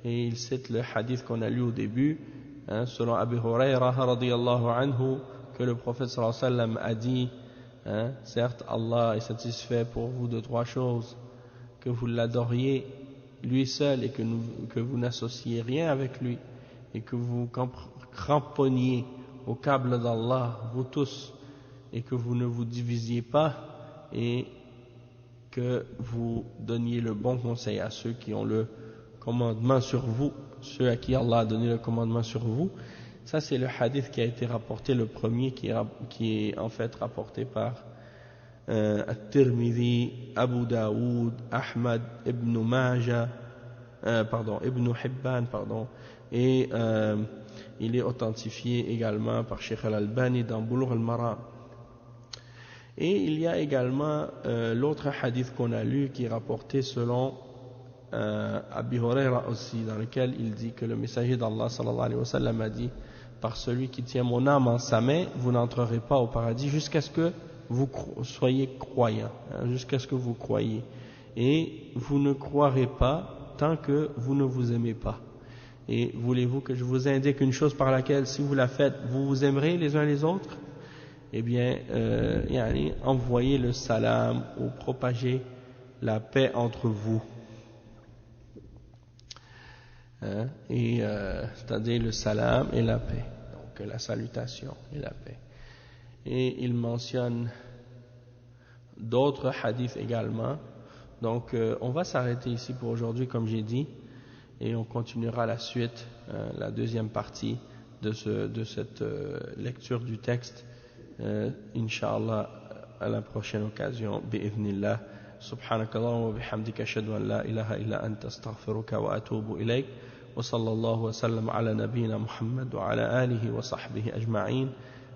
Et il cite le hadith qu'on a lu au début, selon Abu Hurayra radiyallahu anhu, que le prophète sallallahu alayhi wa sallam a dit, certes Allah est satisfait pour vous de trois choses: que vous l'adoriez lui seul et que vous n'associez rien avec lui, et que vous cramponniez au câble d'Allah vous tous, et que vous ne vous divisiez pas, et que vous donniez le bon conseil à ceux qui ont le commandement sur vous, ceux à qui Allah a donné le commandement sur vous. Ça c'est le hadith qui a été rapporté, le premier qui est en fait rapporté par At-Tirmidhi, Abu Daoud, Ahmad, Ibn Majah, Ibn Hibban, et il est authentifié également par Sheikh Al-Albani dans Bulugh al-Maram. Et il y a également l'autre hadith qu'on a lu qui est rapporté selon Abi Hurayra aussi, dans lequel il dit que le messager d'Allah sallallahu alayhi wa sallam a dit: par celui qui tient mon âme en sa main, vous n'entrerez pas au paradis jusqu'à ce que vous soyez croyants, jusqu'à ce que vous croyez, et vous ne croirez pas tant que vous ne vous aimez pas. Et voulez-vous que je vous indique une chose par laquelle, si vous la faites, vous vous aimerez les uns les autres? Eh bien, envoyez le salam ou propagez la paix entre vous. C'est-à-dire le salam et la paix, donc la salutation et la paix. Et il mentionne d'autres hadiths également. Donc on va s'arrêter ici pour aujourd'hui comme j'ai dit, et on continuera la suite, la deuxième partie de cette lecture du texte, Inch'Allah, à la prochaine occasion, bi'idhnillah. سبحانك اللهم وبحمدك أشهد أن لا إله إلا أنت أستغفرك وأتوب إليك وصلى الله وسلم على نبينا محمد وعلى آله وصحبه أجمعين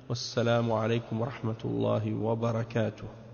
والسلام عليكم ورحمة الله وبركاته.